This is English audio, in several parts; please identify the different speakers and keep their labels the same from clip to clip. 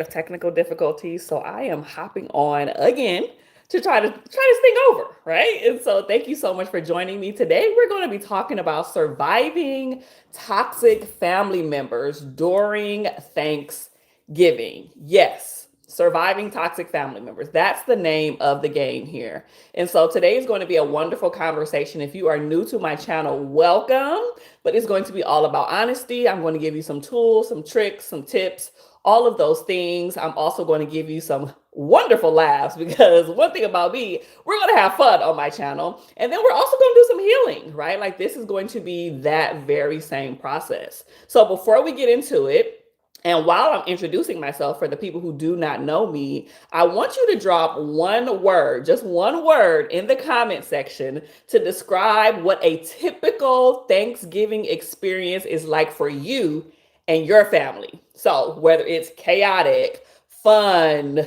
Speaker 1: of technical difficulties, so I am hopping on again to try this thing over, right? And so thank you so much for joining me today. We're going to be talking about surviving toxic family members during Thanksgiving. Yes, surviving toxic family members. That's the name of the game here. And so today is going to be a wonderful conversation. If you are new to my channel, welcome. But it's going to be all about honesty. I'm going to give you some tools, some tricks, some tips, all of those things. I'm also going to give you some wonderful laughs because one thing about me, we're going to have fun on my channel. And then we're also going to do some healing, right? Like this is going to be that very same process. So before we get into it, and while I'm introducing myself for the people who do not know me, I want you to drop one word, just one word in the comment section to describe what a typical Thanksgiving experience is like for you and your family. So, whether it's chaotic, fun,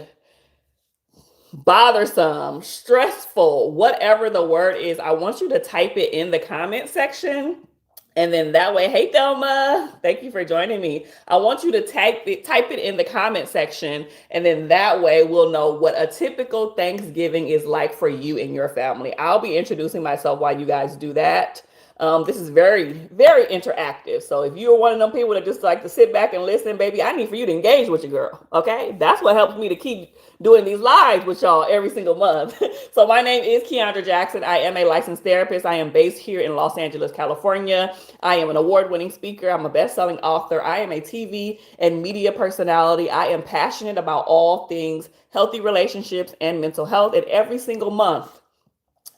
Speaker 1: bothersome, stressful, whatever the word is, I want you to type it in the comment section. And then that way, hey Thelma, thank you for joining me. I want you to type it in the comment section. And then that way we'll know what a typical Thanksgiving is like for you and your family. I'll be introducing myself while you guys do that. This is very, very interactive. So if you're one of them people that just like to sit back and listen, baby, I need for you to engage with your girl. Okay. That's what helps me to keep doing these lives with y'all every single month. So my name is Keandra Jackson. I am a licensed therapist. I am based here in Los Angeles, California. I am an award-winning speaker. I'm a best-selling author. I am a TV and media personality. I am passionate about all things healthy relationships and mental health. And every single month,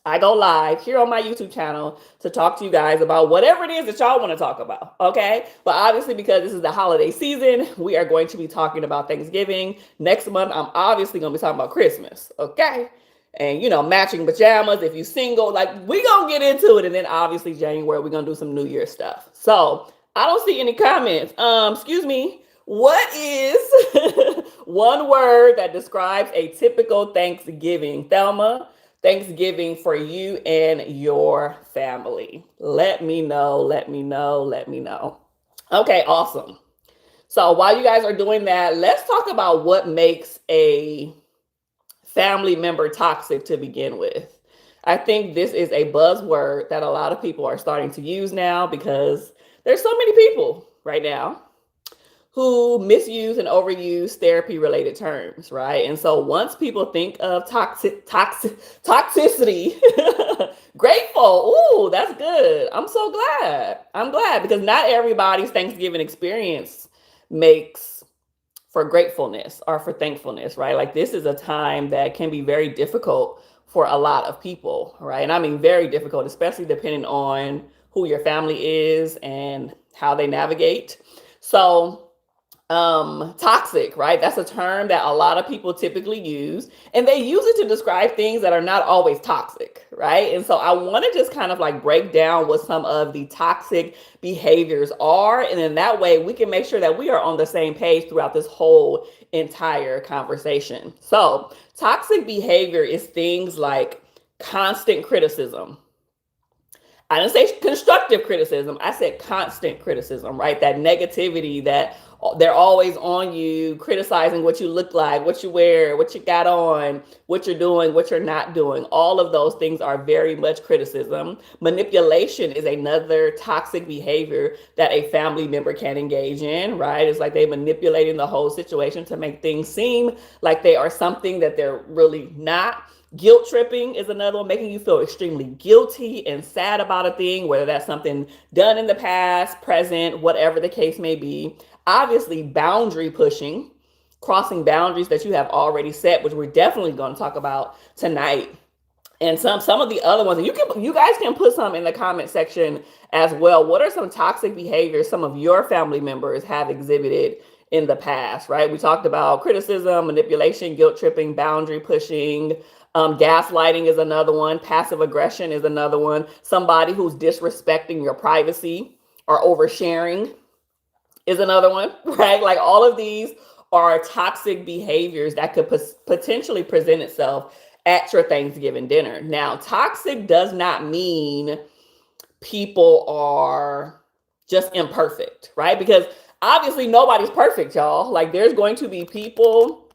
Speaker 1: I go live here on my YouTube channel to talk to you guys about whatever it is that y'all want to talk about. Okay. But obviously, because this is the holiday season, we are going to be talking about Thanksgiving. Next month, I'm obviously going to be talking about Christmas. Okay. And, matching pajamas if you single, like we going to get into it. And then obviously, January, we're going to do some New Year stuff. So I don't see any comments. Excuse me. What is one word that describes a typical Thanksgiving? Thelma? Thanksgiving for you and your family. Let me know, let me know, let me know. Okay, awesome. So while you guys are doing that, let's talk about what makes a family member toxic to begin with. I think this is a buzzword that a lot of people are starting to use now because there's so many people right now who misuse and overuse therapy related terms, right? And so once people think of toxicity, grateful, ooh, that's good. I'm so glad. I'm glad because not everybody's Thanksgiving experience makes for gratefulness or for thankfulness, right? Like this is a time that can be very difficult for a lot of people, right? And I mean very difficult, especially depending on who your family is and how they navigate. So toxic, right? That's a term that a lot of people typically use, and they use it to describe things that are not always toxic, right? And so I want to just kind of like break down what some of the toxic behaviors are, and then that way we can make sure that we are on the same page throughout this whole entire conversation. So toxic behavior is things like constant criticism. I didn't say constructive criticism. I said constant criticism, right? That negativity that they're always on you, criticizing what you look like, what you wear, what you got on, what you're doing, what you're not doing. All of those things are very much criticism. Manipulation is another toxic behavior that a family member can engage in, right? It's like they manipulating the whole situation to make things seem like they are something that they're really not. Guilt tripping is another one, making you feel extremely guilty and sad about a thing, whether that's something done in the past, present, whatever the case may be. Obviously, boundary pushing, crossing boundaries that you have already set, which we're definitely going to talk about tonight. And some of the other ones, and you guys can put some in the comment section as well. What are some toxic behaviors some of your family members have exhibited in the past, right? We talked about criticism, manipulation, guilt tripping, boundary pushing. Gaslighting is another one. Passive aggression is another one. Somebody who's disrespecting your privacy or oversharing is another one, right? Like all of these are toxic behaviors that could potentially present itself at your Thanksgiving dinner. Now, toxic does not mean people are just imperfect, right? Because Obviously nobody's perfect, y'all. Like there's going to be people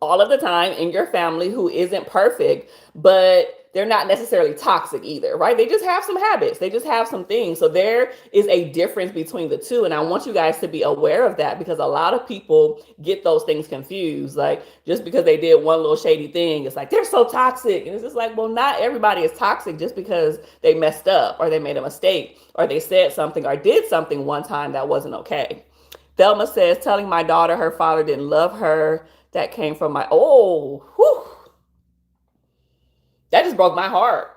Speaker 1: all of the time in your family who isn't perfect, but they're not necessarily toxic either, right? They just have some habits, they just have some things. So there is a difference between the two. And I want you guys to be aware of that because a lot of people get those things confused. Like just because they did one little shady thing, it's like they're so toxic. And it's just like, well, not everybody is toxic just because they messed up or they made a mistake or they said something or did something one time that wasn't okay. Thelma says, telling my daughter her father didn't love her. That came from my, oh, whew, that just broke my heart.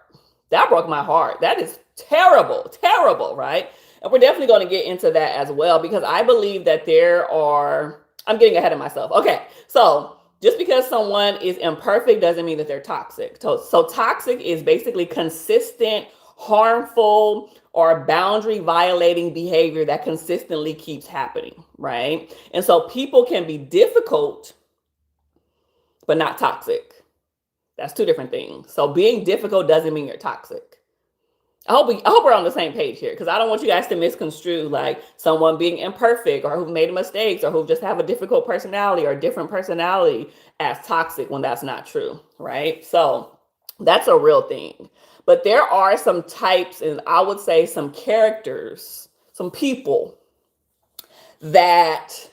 Speaker 1: That broke my heart. That is terrible, terrible, right? And we're definitely going to get into that as well because I believe that there are, I'm getting ahead of myself. Okay, so just because someone is imperfect doesn't mean that they're toxic. So toxic is basically consistent, harmful, or boundary violating behavior that consistently keeps happening, right? And so people can be difficult, but not toxic. That's two different things. So being difficult doesn't mean you're toxic. I hope we're on the same page here because I don't want you guys to misconstrue like someone being imperfect or who made mistakes or who just have a difficult personality or different personality as toxic when that's not true, right? So that's a real thing. But there are some types and I would say some characters, some people that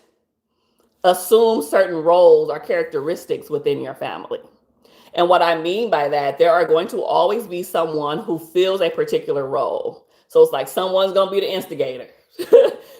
Speaker 1: assume certain roles or characteristics within your family. And what I mean by that, there are going to always be someone who fills a particular role. So it's like someone's going to be the instigator.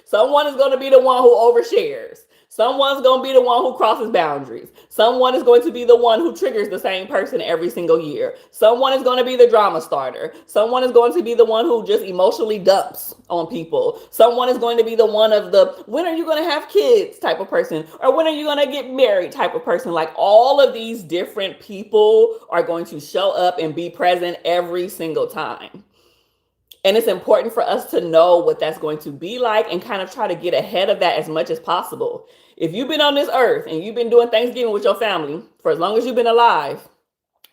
Speaker 1: Someone is going to be the one who overshares. Someone's going to be the one who crosses boundaries. Someone is going to be the one who triggers the same person every single year. Someone is going to be the drama starter. Someone is going to be the one who just emotionally dumps on people. Someone is going to be the one of the, when are you going to have kids type of person? Or when are you going to get married type of person? Like all of these different people are going to show up and be present every single time. And it's important for us to know what that's going to be like and kind of try to get ahead of that as much as possible. If you've been on this earth and you've been doing Thanksgiving with your family for as long as you've been alive,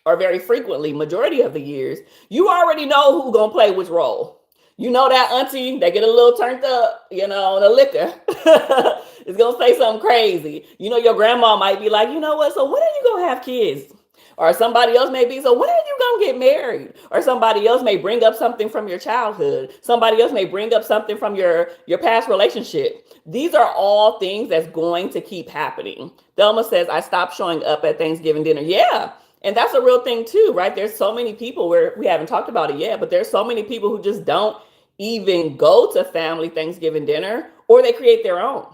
Speaker 1: or very frequently, majority of the years, you already know who's going to play which role. You know that auntie that get a little turned up, you know, the liquor is going to say something crazy. You know, your grandma might be like, you know what, so when are you going to have kids? Or somebody else may be, so when are you going to get married? Or somebody else may bring up something from your childhood. Somebody else may bring up something from your past relationship. These are all things that's going to keep happening. Thelma says, I stopped showing up at Thanksgiving dinner. Yeah. And that's a real thing too, right? There's so many people where we haven't talked about it yet, but there's so many people who just don't even go to family Thanksgiving dinner or they create their own.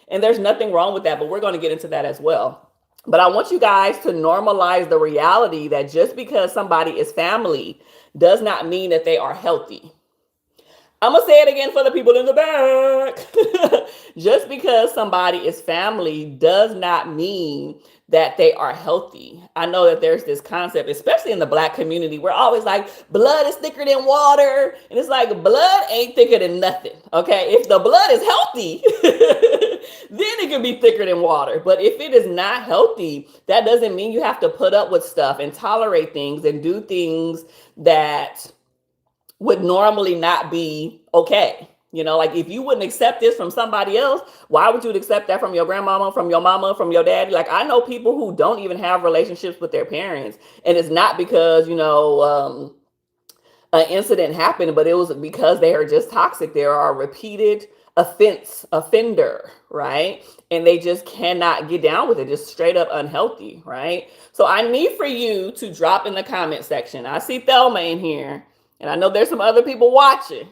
Speaker 1: And there's nothing wrong with that, but we're going to get into that as well. But I want you guys to normalize the reality that just because somebody is family does not mean that they are healthy. I'm going to say it again for the people in the back. Just because somebody is family does not mean that they are healthy. I know that there's this concept, especially in the Black community, we're always like, blood is thicker than water. And it's like, blood ain't thicker than nothing. Okay. If the blood is healthy, then it can be thicker than water. But if it is not healthy, that doesn't mean you have to put up with stuff and tolerate things and do things that would normally not be okay. You know, like if you wouldn't accept this from somebody else, why would you accept that from your grandmama, from your mama, from your daddy? Like I know people who don't even have relationships with their parents. And it's not because, you know, an incident happened, but it was because they are just toxic. They are a repeated offender, right? And they just cannot get down with it, just straight up unhealthy, right? So I need for you to drop in the comment section. I see Thelma in here. And I know there's some other people watching,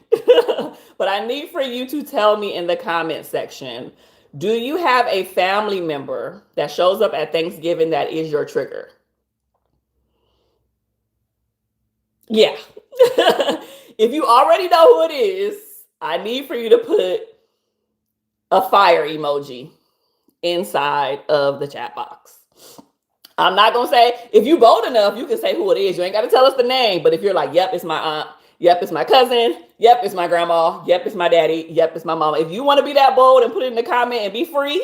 Speaker 1: but I need for you to tell me in the comment section, do you have a family member that shows up at Thanksgiving that is your trigger? Yeah. If you already know who it is, I need for you to put a fire emoji inside of the chat box. I'm not going to say, if you bold enough, you can say who it is. You ain't got to tell us the name. But if you're like, yep, it's my aunt. Yep, it's my cousin. Yep, it's my grandma. Yep, it's my daddy. Yep, it's my mama. If you want to be that bold and put it in the comment and be free,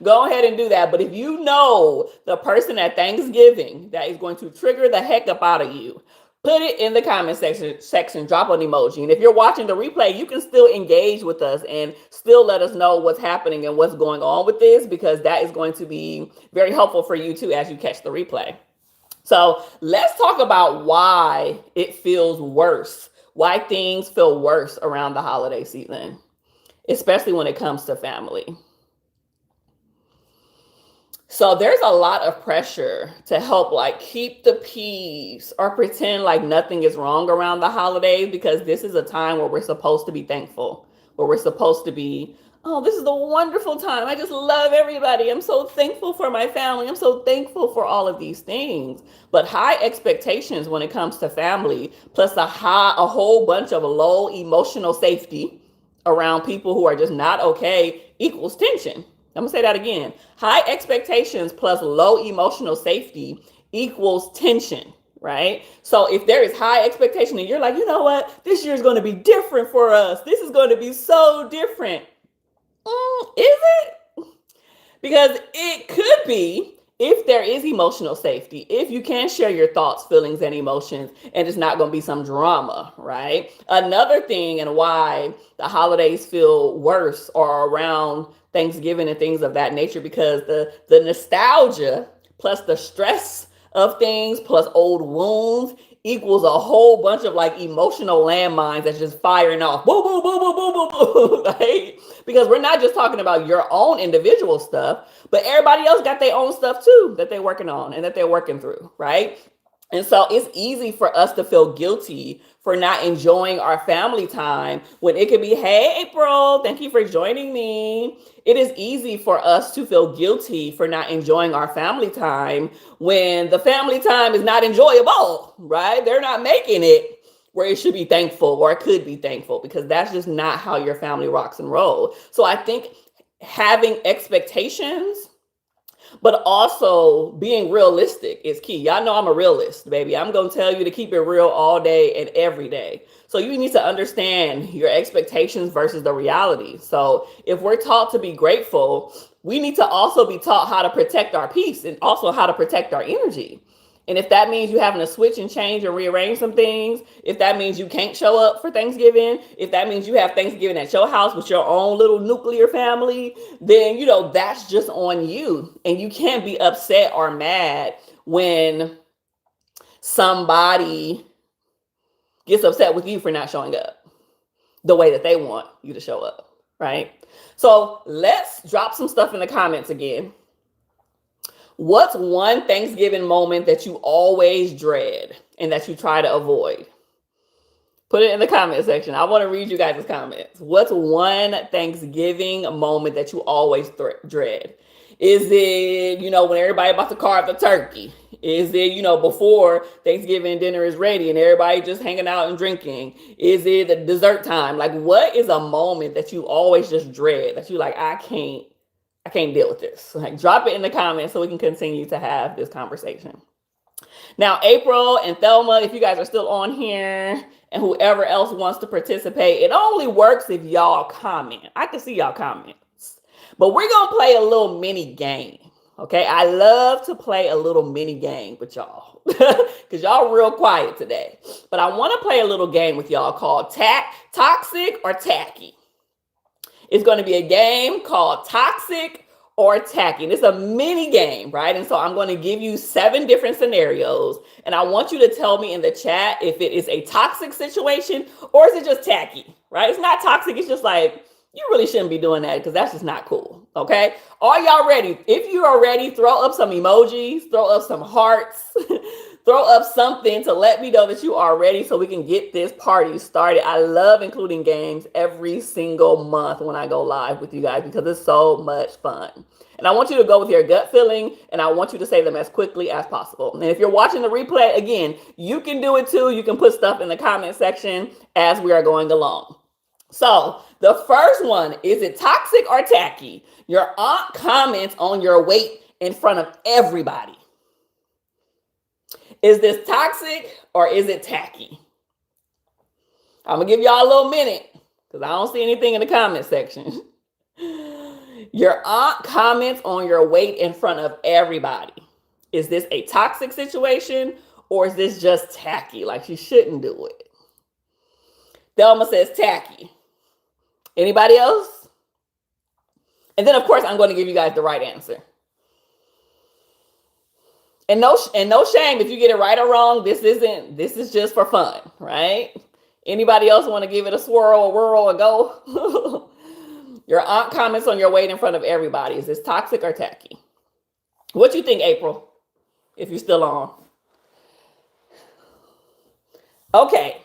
Speaker 1: go ahead and do that. But if you know the person at Thanksgiving that is going to trigger the heck up out of you, Put it in the comment section, drop an emoji. And if you're watching the replay, you can still engage with us and still let us know what's happening and what's going on with this, because that is going to be very helpful for you too as you catch the replay. So let's talk about why it feels worse, why things feel worse around the holiday season, especially when it comes to family. So there's a lot of pressure to help like keep the peace or pretend like nothing is wrong around the holidays, because this is a time where we're supposed to be thankful, where we're supposed to be, oh, this is a wonderful time. I just love everybody. I'm so thankful for my family. I'm so thankful for all of these things. But high expectations when it comes to family, plus a whole bunch of low emotional safety around people who are just not okay, equals tension. I'm gonna say that again. High expectations plus low emotional safety equals tension, right? So if there is high expectation and you're like, you know what, this year is going to be different for us. This is going to be so different. Is it? Because it could be, if there is emotional safety, if you can share your thoughts, feelings, and emotions, and it's not going to be some drama, right? Another thing, and why the holidays feel worse or around Thanksgiving and things of that nature, because the nostalgia plus the stress of things plus old wounds equals a whole bunch of like emotional landmines that's just firing off. Boom, boom, boom, boom, boom, boom, boom, right? Because we're not just talking about your own individual stuff, but everybody else got their own stuff too that they're working on and that they're working through, right? And so it's easy for us to feel guilty for not enjoying our family time when it could be, hey, April, thank you for joining me. It is easy for us to feel guilty for not enjoying our family time when the family time is not enjoyable, right? They're not making it where it should be thankful or it could be thankful, because that's just not how your family rocks and roll. So I think having expectations, but also being realistic is key. Y'all know I'm a realist, baby. I'm going to tell you to keep it real all day and every day. So you need to understand your expectations versus the reality. So if we're taught to be grateful, we need to also be taught how to protect our peace and also how to protect our energy. And if that means you having to switch and change and rearrange some things, if that means you can't show up for Thanksgiving, if that means you have Thanksgiving at your house with your own little nuclear family, then, that's just on you. And you can't be upset or mad when somebody gets upset with you for not showing up the way that they want you to show up, right? So let's drop some stuff in the comments again. What's one Thanksgiving moment that you always dread and that you try to avoid? Put it in the comment section. I want to read you guys' comments. What's one Thanksgiving moment that you always dread? Is it, when everybody about to carve the turkey? Is it, before Thanksgiving dinner is ready and everybody just hanging out and drinking? Is it the dessert time? Like, what is a moment that you always just dread, that you like, I can't deal with this? Like, drop it in the comments so we can continue to have this conversation. Now, April and Thelma, if you guys are still on here, and whoever else wants to participate, it only works if y'all comment. I can see y'all comments. But we're going to play a little mini game. Okay? I love to play a little mini game with y'all because y'all real quiet today. But I want to play a little game with y'all called Toxic or Tacky. It's going to be a game called Toxic or Tacky. And it's a mini game, right? And so I'm going to give you 7 different scenarios. And I want you to tell me in the chat if it is a toxic situation or is it just tacky, right? It's not toxic. It's just like, you really shouldn't be doing that because that's just not cool. Okay. Are y'all ready? If you are ready, throw up some emojis, throw up some hearts, throw up something to let me know that you are ready so we can get this party started. I love including games every single month when I go live with you guys because it's so much fun. And I want you to go with your gut feeling and I want you to say them as quickly as possible. And if you're watching the replay, again, you can do it too. You can put stuff in the comment section as we are going along. So the first one, is it toxic or tacky? Your aunt comments on your weight in front of everybody. Is this toxic or is it tacky? I'm going to give y'all a little minute because I don't see anything in the comment section. Your aunt comments on your weight in front of everybody. Is this a toxic situation Or is this just tacky? Like she shouldn't do it. Thelma says tacky. Anybody else? And then of course I'm going to give you guys the right answer. And no shame if you get it right or wrong. This is just for fun, right? Anybody else want to give it a swirl, a whirl, a go? Your aunt comments on your weight in front of everybody. Is this toxic or tacky? What you think, April? If you're still on. Okay.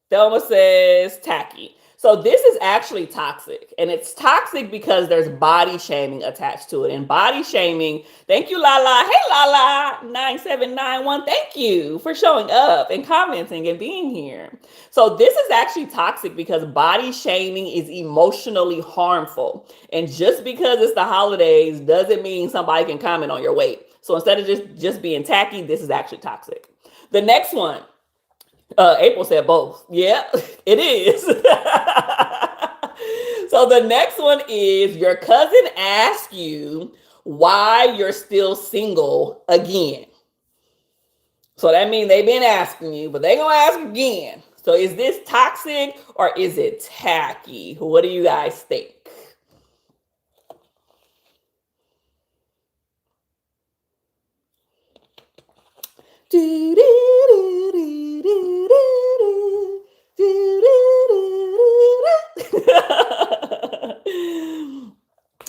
Speaker 1: Thelma says tacky. So this is actually toxic, and it's toxic because there's body shaming attached to it. And body shaming, thank you, Lala. Hey, Lala, 9791. Thank you for showing up and commenting and being here. So this is actually toxic because body shaming is emotionally harmful. And just because it's the holidays doesn't mean somebody can comment on your weight. So instead of just being tacky, this is actually toxic. The next one. April said both. Yeah, it is. So the next one is your cousin asks you why you're still single again. So that means they've been asking you, but they're going to ask again. So is this toxic or is it tacky? What do you guys think?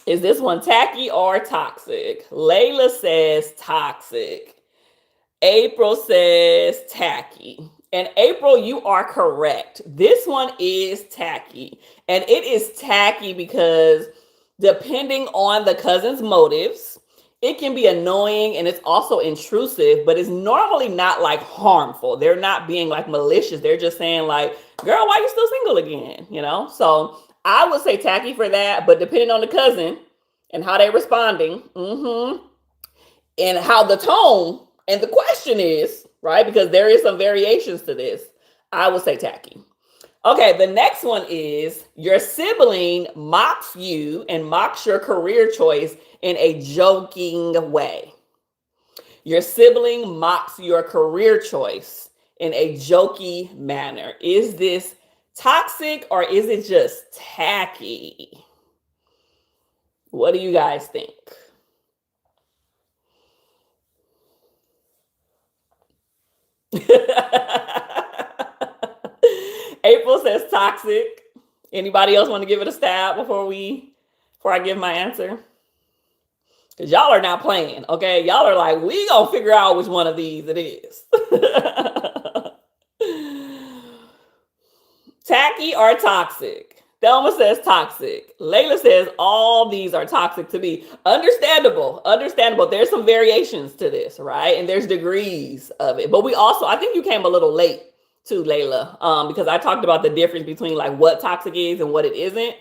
Speaker 1: Is this one tacky or toxic? Layla says toxic. April says tacky. And April, you are correct. This one is tacky. And it is tacky because depending on the cousin's motives, it can be annoying and it's also intrusive, but it's normally not like harmful. They're not being like malicious. They're just saying like, girl, why are you still single again? You know? So I would say tacky for that, but depending on the cousin and how they're responding, and how the tone and the question is, right? Because there is some variations to this. I would say tacky. Okay, the next one is your sibling mocks you and mocks your career choice in a joking way. Your sibling mocks your career choice in a jokey manner. Is this toxic or is it just tacky? What do you guys think? April says toxic. Anybody else want to give it a stab before I give my answer? Because y'all are not playing, okay? Y'all are like, we gonna figure out which one of these it is. Tacky or toxic? Thelma says toxic. Layla says all these are toxic to me. Understandable. There's some variations to this, right? And there's degrees of it. But we also, I think you came a little late too, Layla, because I talked about the difference between like what toxic is and what it isn't.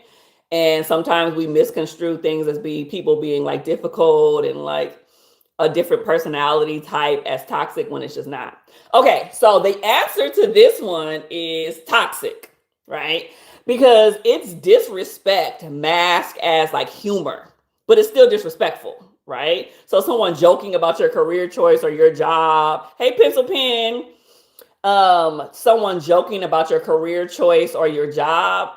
Speaker 1: And sometimes we misconstrue things as people being like difficult and like a different personality type as toxic when it's just not. Okay, so the answer to this one is toxic, right? Because it's disrespect masked as like humor, but it's still disrespectful, right? So someone joking about your career choice or your job. Hey, pencil pen. Someone joking about your career choice or your job.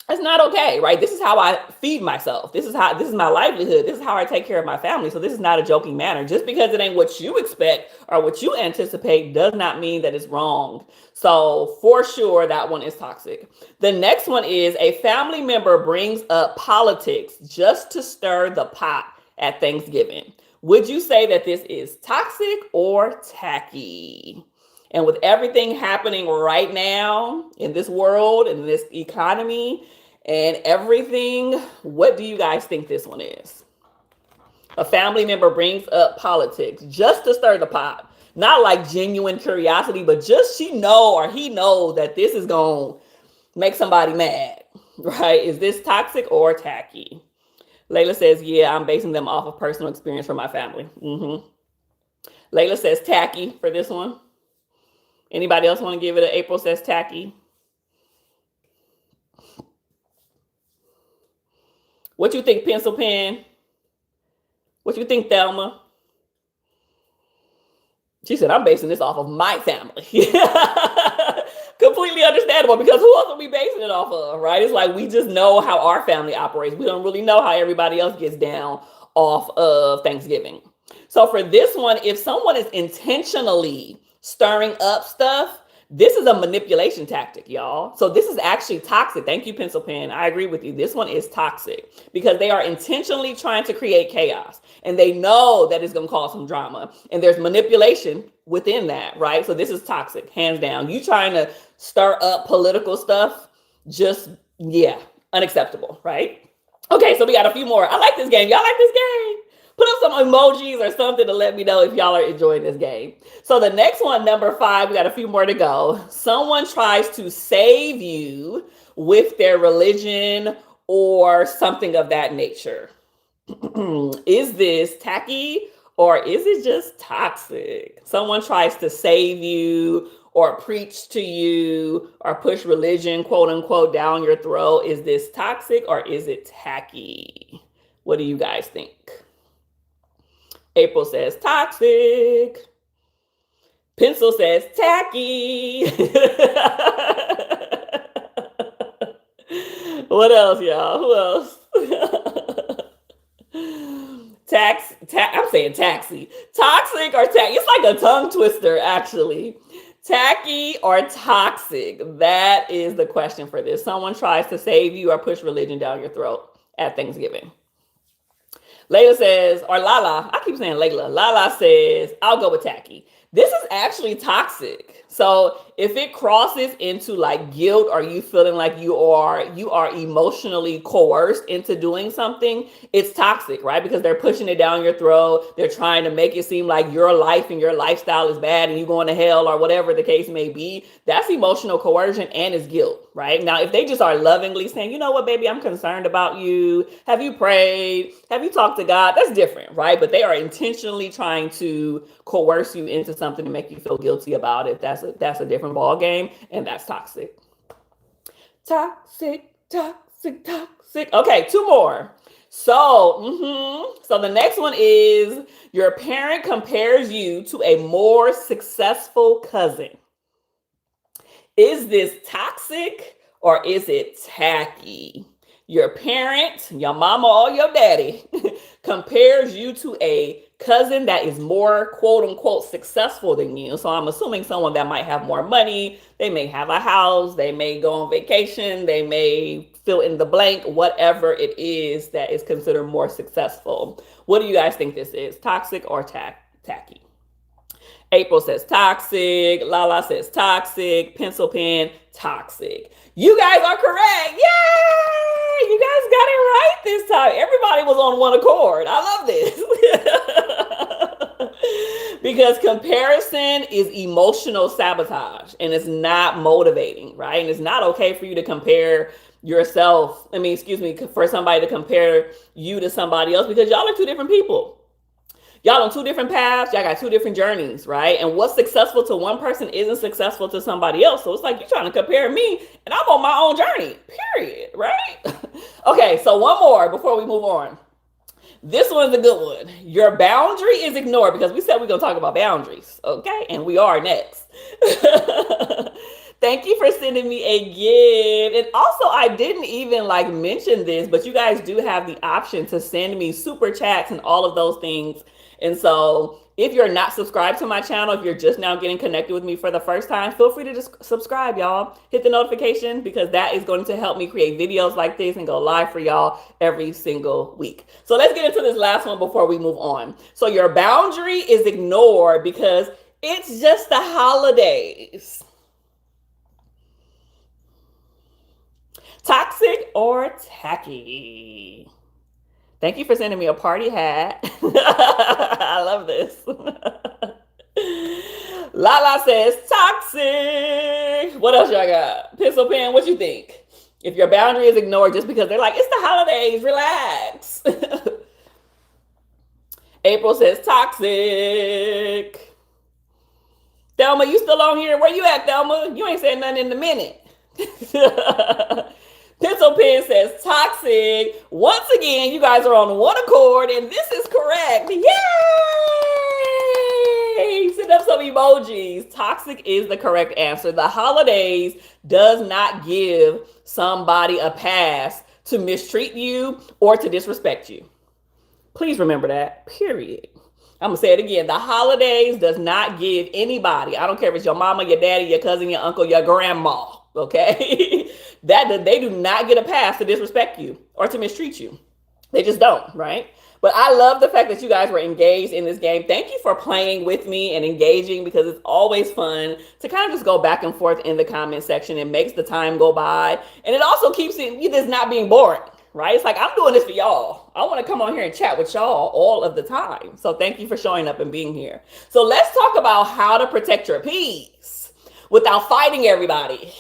Speaker 1: It's not okay, right? This is how I feed myself. This is my livelihood. This is how I take care of my family. So this is not a joking manner. Just because it ain't what you expect or what you anticipate does not mean that it's wrong. So for sure, that one is toxic. The next one is a family member brings up politics just to stir the pot at Thanksgiving. Would you say that this is toxic or tacky? And with everything happening right now in this world and this economy and everything, what do you guys think this one is? A family member brings up politics just to stir the pot. Not like genuine curiosity, but just she know or he know that this is going to make somebody mad, right? Is this toxic or tacky? Layla says, yeah, I'm basing them off of personal experience from my family. Layla says tacky for this one. Anybody else want to give it an April says tacky? What you think, pencil pen? What you think, Thelma? She said, I'm basing this off of my family. Completely understandable, because who else are we basing it off of, right? It's like we just know how our family operates. We don't really know how everybody else gets down off of Thanksgiving. So for this one, if someone is intentionally stirring up stuff, this is a manipulation tactic, y'all. So this is actually toxic. Thank you, Pencil Pen. I agree with you. This one is toxic because they are intentionally trying to create chaos, and they know that it's going to cause some drama, and there's manipulation within that, right? So this is toxic, hands down. You trying to stir up political stuff, just, yeah, unacceptable, right? Okay, so we got a few more. I like this game. Y'all like this game? Put up some emojis or something to let me know if y'all are enjoying this game. So the next one, number 5, we got a few more to go. Someone tries to save you with their religion or something of that nature. Is this tacky or is it just toxic? Someone tries to save you or preach to you or push religion, quote unquote, down your throat. Is this toxic or is it tacky? What do you guys think? April says toxic. Pencil says tacky. What else, y'all? Who else? I'm saying taxi. Toxic or tacky? It's like a tongue twister, actually. Tacky or toxic? That is the question for this. Someone tries to save you or push religion down your throat at Thanksgiving. Layla says, or Lala, I keep saying Layla. Lala says, I'll go with tacky. This is actually toxic. So if it crosses into like guilt, or you feeling like you are emotionally coerced into doing something, it's toxic, right? Because they're pushing it down your throat. They're trying to make it seem like your life and your lifestyle is bad and you're going to hell or whatever the case may be. That's emotional coercion and it's guilt, right? Now, if they just are lovingly saying, you know what, baby, I'm concerned about you. Have you prayed? Have you talked to God? That's different, right? But they are intentionally trying to coerce you into something to make you feel guilty about it. That's a different ball game, and that's toxic. Toxic. Okay, 2 more. So the next one is your parent compares you to a more successful cousin. Is this toxic or is it tacky? Your parent, your mama or your daddy compares you to a cousin that is more quote unquote successful than you. So I'm assuming someone that might have more money. They may have a house. They may go on vacation. They may fill in the blank, whatever it is that is considered more successful. What do you guys think this is? Toxic or tacky? April says toxic. Lala says toxic. Pencil Pen, toxic. You guys are correct. Yay! You guys got it right this time. Everybody was on one accord. I love this. Because comparison is emotional sabotage and it's not motivating, right? And it's not okay for you to compare yourself. For somebody to compare you to somebody else, because y'all are 2 different people. Y'all on 2 different paths. Y'all got 2 different journeys, right? And what's successful to one person isn't successful to somebody else. So it's like you're trying to compare me and I'm on my own journey, period, right? Okay, so one more before we move on. This one's a good one. Your boundary is ignored, because we said we're going to talk about boundaries, okay? And we are next. Thank you for sending me a gift. And also, I didn't even mention this, but you guys do have the option to send me super chats and all of those things. And so if you're not subscribed to my channel, if you're just now getting connected with me for the first time, feel free to just subscribe, y'all. Hit the notification, because that is going to help me create videos like this and go live for y'all every single week. So let's get into this last one before we move on. So your boundary is ignored because it's just the holidays. Toxic or tacky? Thank you for sending me a party hat. I love this. Lala says toxic. What else y'all got? Pencil Pen, what you think? If your boundary is ignored just because they're like, it's the holidays, relax. April says toxic. Thelma, you still on here? Where you at, Thelma? You ain't said nothing in a minute. Pencil Pen says toxic. Once again, you guys are on one accord, and this is correct. Yay! Sit up so emojis. Toxic is the correct answer. The holidays does not give somebody a pass to mistreat you or to disrespect you. Please remember that, period. I'm gonna say it again. The holidays does not give anybody, I don't care if it's your mama, your daddy, your cousin, your uncle, your grandma, okay? That they do not get a pass to disrespect you or to mistreat you. They just don't, right? But I love the fact that you guys were engaged in this game. Thank you for playing with me and engaging, because it's always fun to kind of just go back and forth in the comment section. It makes the time go by. And it also keeps this not being boring, right? It's like, I'm doing this for y'all. I want to come on here and chat with y'all all of the time. So thank you for showing up and being here. So let's talk about how to protect your peace without fighting everybody.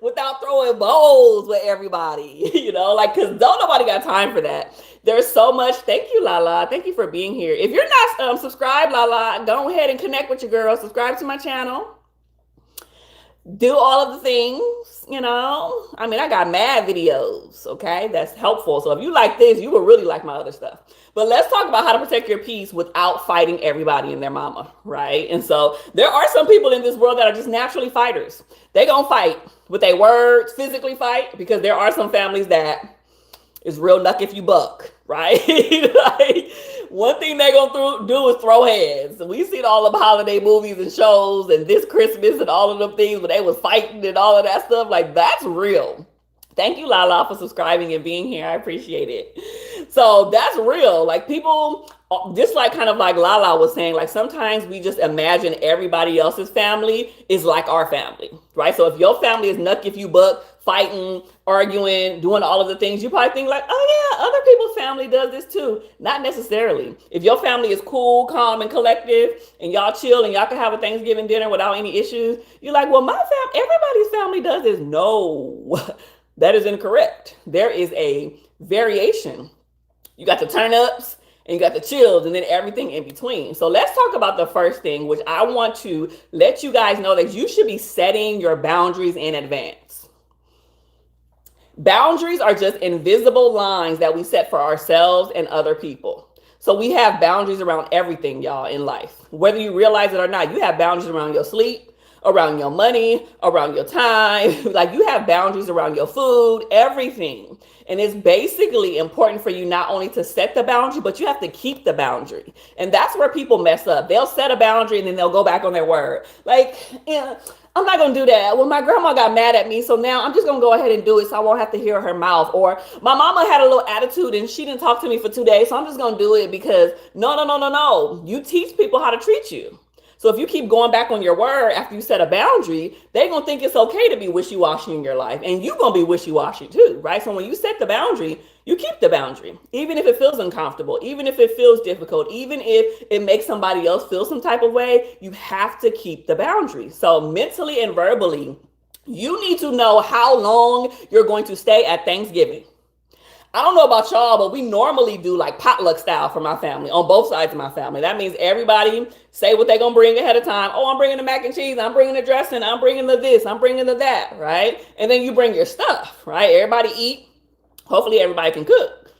Speaker 1: Without throwing bowls with everybody, like, because don't nobody got time for that. There's so much. Thank you, Lala. Thank you for being here. If you're not subscribed, Lala, go ahead and connect with your girl. Subscribe to my channel. Do all of the things, I mean, I got mad videos, okay? That's helpful. So if you like this, you will really like my other stuff. But let's talk about how to protect your peace without fighting everybody and their mama, right? And so there are some people in this world that are just naturally fighters. They gonna fight with their words, physically fight, because there are some families that is real luck if you buck, right? Like, one thing they gonna do is throw heads. We seen all of holiday movies and shows and this Christmas and all of them things where they was fighting and all of that stuff. Like, that's real. Thank you, Lala, for subscribing and being here. I appreciate it. So that's real. Like, people, just like kind of like Lala was saying, like, sometimes we just imagine everybody else's family is like our family, right? So if your family is nuck if you buck, fighting, arguing, doing all of the things, you probably think like, oh yeah, other people's family does this too. Not necessarily. If your family is cool, calm, and collective, and y'all chill and y'all can have a Thanksgiving dinner without any issues, you're like, well, everybody's family does this. No, that is incorrect. There is a variation. You got the turn ups and you got the chills and then everything in between. So let's talk about the first thing, which I want to let you guys know that you should be setting your boundaries in advance. Boundaries are just invisible lines that we set for ourselves and other people. So we have boundaries around everything, y'all, in life. Whether you realize it or not, you have boundaries around your sleep, around your money, around your time. Like, you have boundaries around your food, everything. And it's basically important for you not only to set the boundary, but you have to keep the boundary. And that's where people mess up. They'll set a boundary and then they'll go back on their word. Like, yeah, I'm not going to do that. Well, my grandma got mad at me, so now I'm just going to go ahead and do it so I won't have to hear her mouth. Or my mama had a little attitude and she didn't talk to me for 2 days, so I'm just going to do it because no. You teach people how to treat you. So if you keep going back on your word after you set a boundary, they're going to think it's okay to be wishy-washy in your life. And you're going to be wishy-washy too, right? So when you set the boundary, you keep the boundary, even if it feels uncomfortable, even if it feels difficult, even if it makes somebody else feel some type of way, you have to keep the boundary. So mentally and verbally, you need to know how long you're going to stay at Thanksgiving. I don't know about y'all, but we normally do like potluck style for my family, on both sides of my family. That means everybody say what they're going to bring ahead of time. Oh, I'm bringing the mac and cheese. I'm bringing the dressing. I'm bringing the this. I'm bringing the that, right? And then you bring your stuff, right? Everybody eat. Hopefully everybody can cook.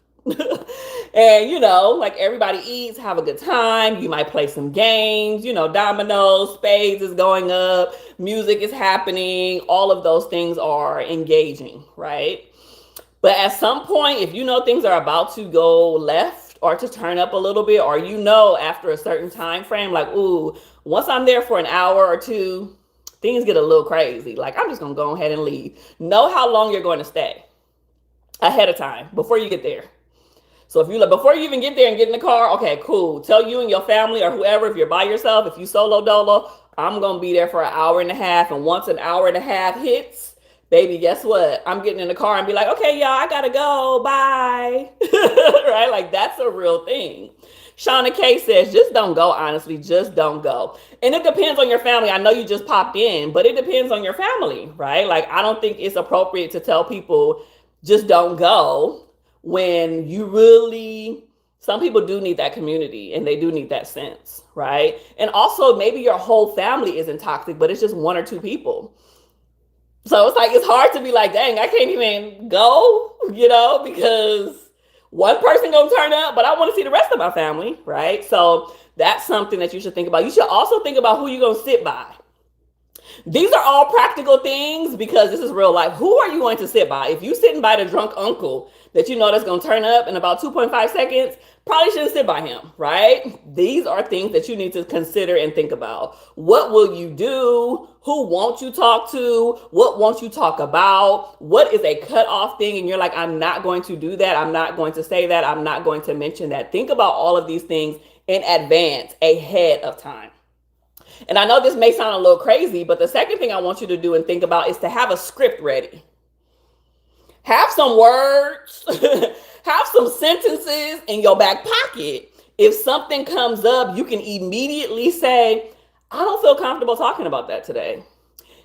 Speaker 1: And, like, everybody eats, have a good time. You might play some games, dominoes, spades is going up, music is happening. All of those things are engaging, right? But at some point, if things are about to go left or to turn up a little bit, or after a certain time frame, like, ooh, once I'm there for an hour or two, things get a little crazy. Like, I'm just going to go ahead and leave. Know how long you're going to stay ahead of time before you get there. So if before you even get there and get in the car, okay, cool. Tell you and your family or whoever, if you're by yourself, if you solo dolo, I'm going to be there for an hour and a half. And once an hour and a half hits, baby, guess what? I'm getting in the car and be like, okay, y'all, I gotta go. Bye. Right? Like, that's a real thing. Shauna K says, just don't go, honestly. Just don't go. And it depends on your family. I know you just popped in, but it depends on your family, right? Like, I don't think it's appropriate to tell people just don't go when you really, some people do need that community and they do need that sense, right? And also, maybe your whole family isn't toxic, but it's just one or two people. So it's like, it's hard to be like, dang, I can't even go, because One person gonna turn up, but I want to see the rest of my family, right? So that's something that you should think about. You should also think about who you're gonna sit by. These are all practical things because this is real life. Who are you going to sit by? If you sitting by the drunk uncle that you know that's going to turn up in about 2.5 seconds, probably shouldn't sit by him, right? These are things that you need to consider and think about. What will you do? Who won't you talk to? What won't you talk about? What is a cutoff thing? And you're like, I'm not going to do that. I'm not going to say that. I'm not going to mention that. Think about all of these things in advance, ahead of time. And I know this may sound a little crazy, but the second thing I want you to do and think about is to have a script ready. Have some words, have some sentences in your back pocket. If something comes up, you can immediately say, I don't feel comfortable talking about that today.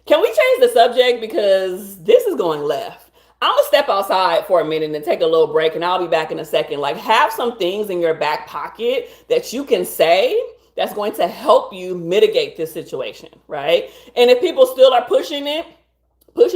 Speaker 1: Can we change the subject because this is going left? I'm gonna step outside for a minute and take a little break, and I'll be back in a second. Like, have some things in your back pocket that you can say that's going to help you mitigate this situation, right? And if people still are pushing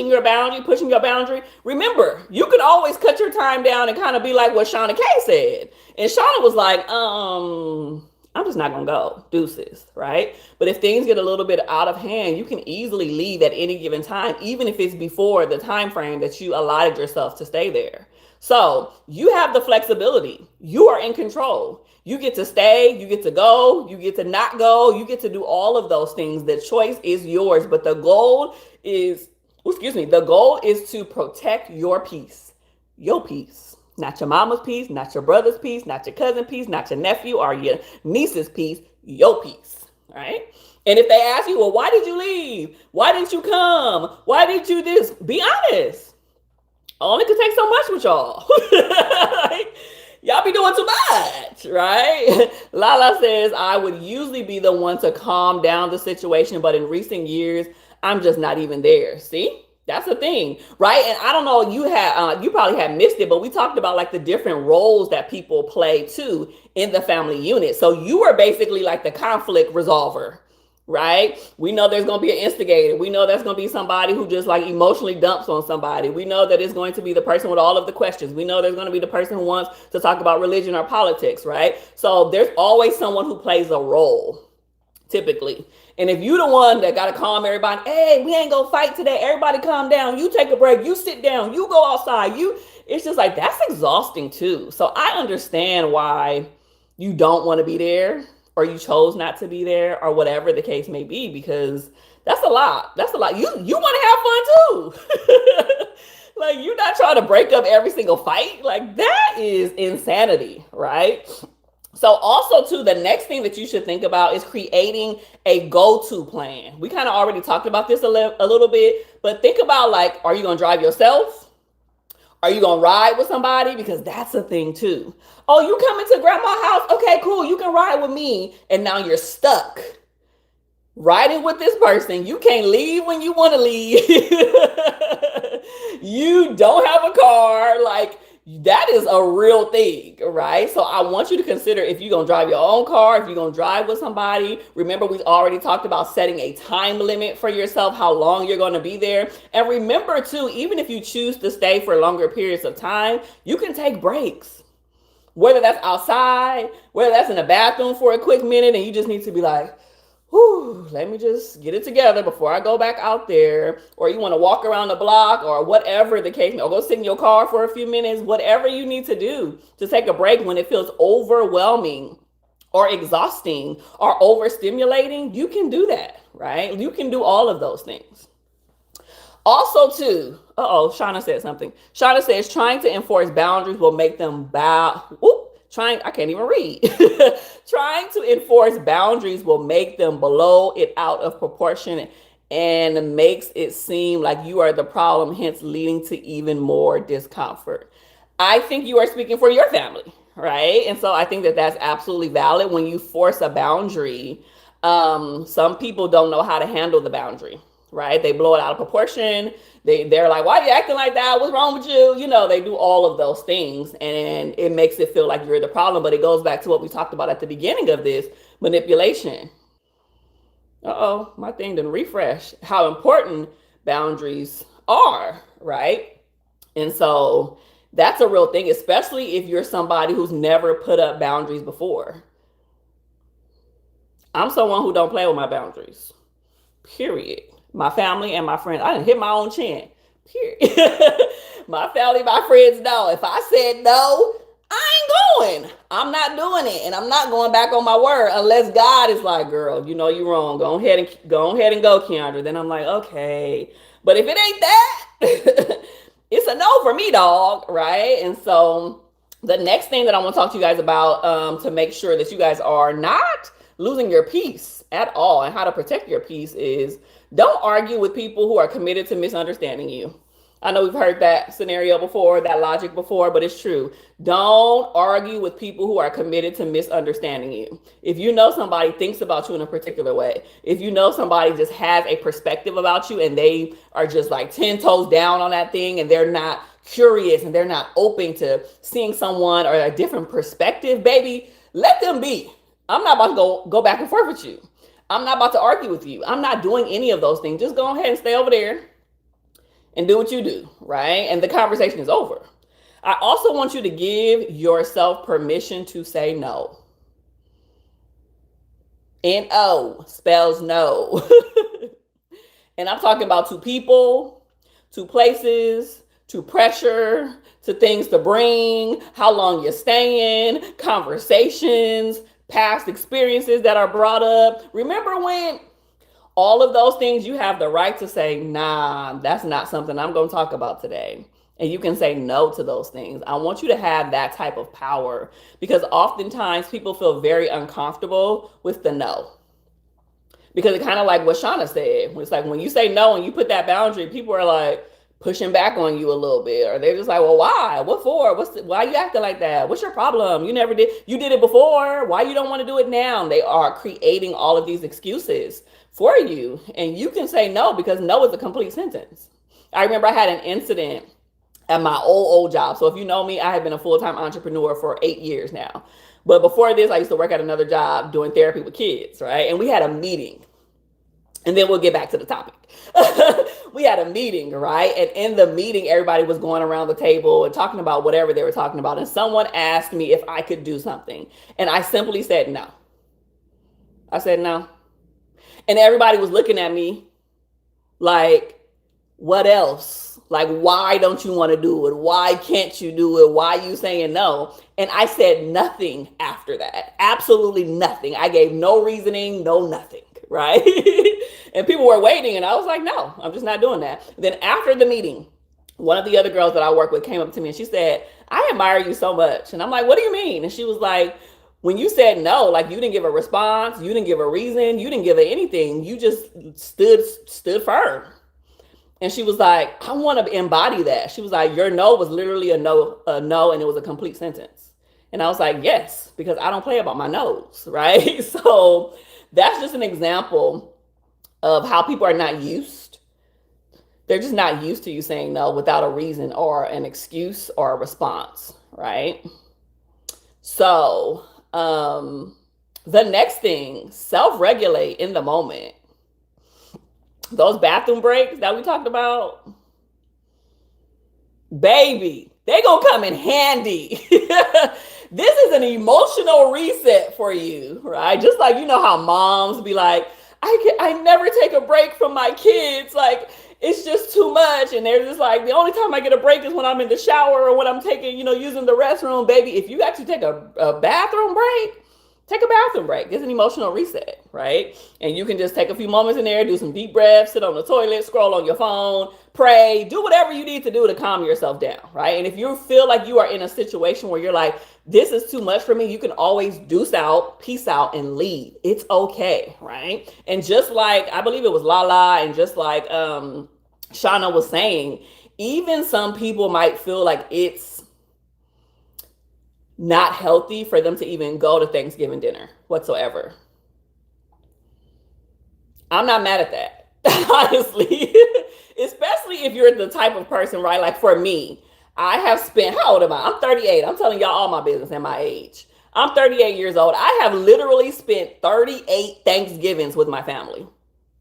Speaker 1: your boundary, remember, you can always cut your time down and kind of be like what Shauna K said. And Shauna was like, I'm just not gonna go, deuces, right? But if things get a little bit out of hand, you can easily leave at any given time, even if it's before the time frame that you allotted yourself to stay there. So you have the flexibility. You are in control. You get to stay, you get to go, you get to not go, you get to do all of those things. The choice is yours, but the goal is, the goal is to protect your peace. Your peace. Not your mama's peace, not your brother's peace, not your cousin's peace, not your nephew or your niece's peace, your peace, right? And if they ask you, well, why did you leave? Why didn't you come? Why did you this? Be honest. Only could take so much with y'all. Like, y'all be doing too much, right? Lala says, I would usually be the one to calm down the situation, but in recent years, I'm just not even there. See? That's the thing, right? And I don't know, you probably had missed it, but we talked about like the different roles that people play too in the family unit. So you were basically like the conflict resolver, right? We know there's going to be an instigator. We know there's going to be somebody who just like emotionally dumps on somebody. We know that it's going to be the person with all of the questions. We know there's going to be the person who wants to talk about religion or politics, right? So there's always someone who plays a role, typically. And if you the one that got to calm everybody, hey, we ain't gonna fight today. Everybody calm down. You take a break. You sit down. You go outside. It's just like, that's exhausting too. So I understand why you don't want to be there, or you chose not to be there, or whatever the case may be, because that's a lot. That's a lot. You want to have fun too. Like, you're not trying to break up every single fight. Like, that is insanity, right? So also too, the next thing that you should think about is creating a go-to plan. We kind of already talked about this a little bit, but think about like, are you going to drive yourself? Are you going to ride with somebody? Because that's a thing too. Oh, you coming to grandma's house? Okay, cool. You can ride with me. And now you're stuck riding with this person. You can't leave when you want to leave. You don't have a car. Like, that is a real thing, right? So I want you to consider, if you're going to drive your own car, if you're going to drive with somebody, remember we already talked about setting a time limit for yourself, how long you're going to be there. And remember too, even if you choose to stay for longer periods of time, you can take breaks. Whether that's outside, whether that's in the bathroom for a quick minute and you just need to be like, whew, let me just get it together before I go back out there. Or you want to walk around the block or whatever the case, or go sit in your car for a few minutes, whatever you need to do to take a break when it feels overwhelming or exhausting or overstimulating, you can do that, right? You can do all of those things. Also too, Shauna said something. Shauna says trying to enforce boundaries will make them bow. I can't even read. Trying to enforce boundaries will make them blow it out of proportion and makes it seem like you are the problem, hence leading to even more discomfort. I think you are speaking for your family, right? And so I think that that's absolutely valid. When you force a boundary, some people don't know how to handle the boundary, right? They blow it out of proportion. They're like, why are you acting like that? What's wrong with you? You know, they do all of those things, and it makes it feel like you're the problem. But it goes back to what we talked about at the beginning of this, manipulation. My thing didn't refresh. How important boundaries are, right? And so That's a real thing, especially if you're somebody who's never put up boundaries before. I'm someone who don't play with my boundaries. Period. My family and my friends. I didn't hit my own chin. Period. My family, my friends know. If I said no, I ain't going. I'm not doing it. And I'm not going back on my word unless God is like, girl, you know you're wrong. Go ahead and go, Keandra. Then I'm like, okay. But if it ain't that, it's a no for me, dog. Right. And so the next thing that I want to talk to you guys about, to make sure that you guys are not losing your peace at all and how to protect your peace, is don't argue with people who are committed to misunderstanding you. I know we've heard that scenario before, that logic before, but it's true. Don't argue with people who are committed to misunderstanding you. If you know somebody thinks about you in a particular way, if you know somebody just has a perspective about you and they are just like 10 toes down on that thing and they're not curious and they're not open to seeing someone or a different perspective, baby, let them be. I'm not about to go back and forth with you. I'm not about to argue with you. I'm not doing any of those things. Just go ahead and stay over there and do what you do, right? And the conversation is over. I also want you to give yourself permission to say no. N-O spells no. And I'm talking about to people, to places, to pressure, to things to bring, how long you're staying, conversations, past experiences that are brought up. Remember when all of those things, you have the right to say, nah, that's not something I'm going to talk about today. And you can say no to those things. I want you to have that type of power, because oftentimes people feel very uncomfortable with the no. Because it kind of like what Shauna said, it's like when you say no and you put that boundary, people are like pushing back on you a little bit, or they're just like, well, why? What for? Why you acting like that? What's your problem? You never did. You did it before. Why you don't want to do it now? And they are creating all of these excuses for you. And you can say no, because no is a complete sentence. I remember I had an incident at my old job. So if you know me, I have been a full-time entrepreneur for 8 years now. But before this, I used to work at another job doing therapy with kids, right? And we had a meeting. And then we'll get back to the topic. We had a meeting, right? And in the meeting, everybody was going around the table and talking about whatever they were talking about. And someone asked me if I could do something. And I simply said no. I said no. And everybody was looking at me like, what else? Like, why don't you want to do it? Why can't you do it? Why are you saying no? And I said nothing after that. Absolutely nothing. I gave no reasoning, no nothing, right? And people were waiting, and I was like, no, I'm just not doing that. Then after the meeting, one of the other girls that I work with came up to me and she said, I admire you so much. And I'm like, what do you mean? And she was like, when you said no, like you didn't give a response, you didn't give a reason, you didn't give anything. You just stood firm. And she was like, I want to embody that. She was like, your no was literally a no, and it was a complete sentence. And I was like, yes, because I don't play about my no's, right? So that's just an example of how people are not used. They're just not used to you saying no without a reason or an excuse or a response, right? So the next thing, self-regulate in the moment. Those bathroom breaks that we talked about, baby, they gonna come in handy. This is an emotional reset for you, right? Just like, you know how moms be like, I never take a break from my kids. Like, it's just too much. And they're just like, the only time I get a break is when I'm in the shower or when I'm taking, using the restroom. Baby, if you actually take a bathroom break, take a bathroom break. It's an emotional reset, right? And you can just take a few moments in there, do some deep breaths, sit on the toilet, scroll on your phone, pray, do whatever you need to do to calm yourself down, right? And if you feel like you are in a situation where you're like, this is too much for me, you can always deuce out, peace out, and leave. It's okay, right? And just like, I believe it was Lala, and just like Shauna was saying, even some people might feel like it's not healthy for them to even go to Thanksgiving dinner whatsoever. I'm not mad at that, honestly, especially if you're the type of person, right? Like for me, I have spent, how old am I? I'm 38. I'm telling y'all all my business and my age. I'm 38 years old. I have literally spent 38 Thanksgivings with my family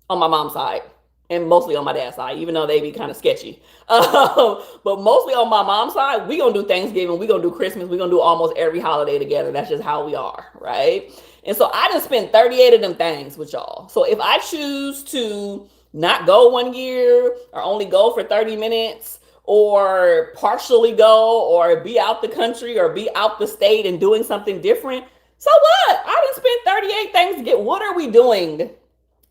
Speaker 1: on my mom's side. and mostly on my dad's side, even though they be kind of sketchy. But mostly on my mom's side, we gonna do Thanksgiving, we gonna do Christmas, we gonna do almost every holiday together. That's just how we are, right? And so I just spent 38 of them things with y'all. So if I choose to not go one year or only go for 30 minutes or partially go or be out the country or be out the state and doing something different, so what? I done spent 38 Thanksgiving. What are we doing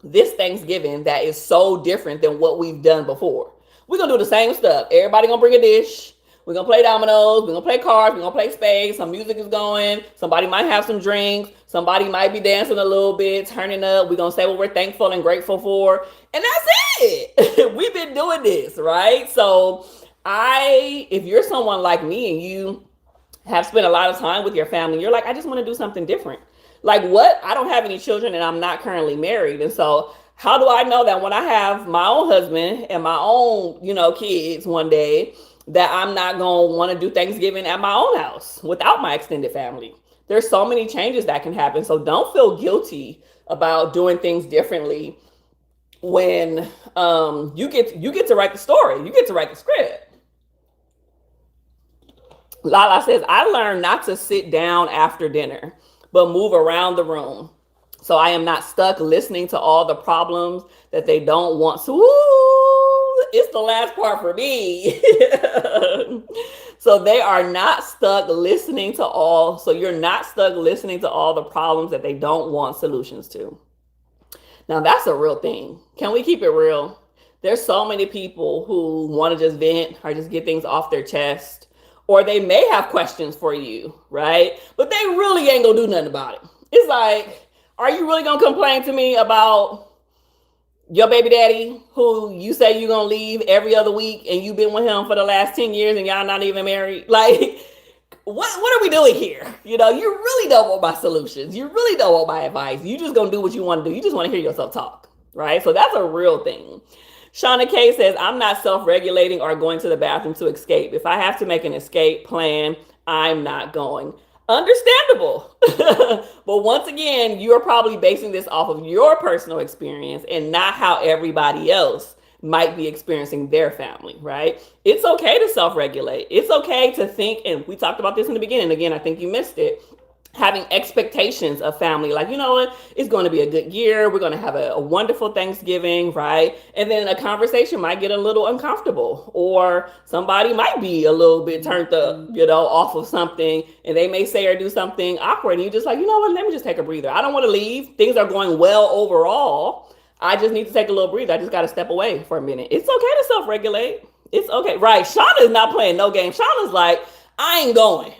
Speaker 1: this Thanksgiving that is so different than what we've done before? We're gonna do the same stuff. Everybody gonna bring a dish. We're gonna play dominoes, we're gonna play cards, we're gonna play spades, some music is going, somebody might have some drinks, somebody might be dancing a little bit, turning up. We're gonna say what we're thankful and grateful for, and that's it. We've been doing this, right? So if you're someone like me and you have spent a lot of time with your family, you're like, I just want to do something different. Like what? I don't have any children and I'm not currently married. And so how do I know that when I have my own husband and my own, kids one day, that I'm not going to want to do Thanksgiving at my own house without my extended family? There's so many changes that can happen. So don't feel guilty about doing things differently when you get to write the story. You get to write the script. Lala says, I learned not to sit down after dinner, but move around the room. So I am not stuck listening to all the problems that they don't want to. Ooh, it's the last part for me. So they are not stuck listening to so you're not stuck listening to all the problems that they don't want solutions to. Now that's a real thing. Can we keep it real? There's so many people who want to just vent or just get things off their chest. Or they may have questions for you, right? But they really ain't gonna do nothing about it. It's like, are you really gonna complain to me about your baby daddy who you say you're gonna leave every other week and you've been with him for the last 10 years and y'all not even married? Like, what are we doing here? You really don't want my solutions. You really don't want my advice. You just gonna do what you want to do. You just want to hear yourself talk, right? So that's a real thing. Shauna K says, I'm not self-regulating or going to the bathroom to escape. If I have to make an escape plan, I'm not going. Understandable. But once again, you're probably basing this off of your personal experience and not how everybody else might be experiencing their family, right? It's okay to self-regulate. It's okay to think, and we talked about this in the beginning. Again, I think you missed it. Having expectations of family, like, you know what, it's going to be a good year. We're going to have a wonderful Thanksgiving, right? And then a conversation might get a little uncomfortable, or somebody might be a little bit turned up, off of something, and they may say or do something awkward. And you're just like, you know what, let me just take a breather. I don't want to leave. Things are going well overall. I just need to take a little breather. I just got to step away for a minute. It's okay to self-regulate. It's okay. Right. Shauna's not playing no game. Shauna's like, I ain't going.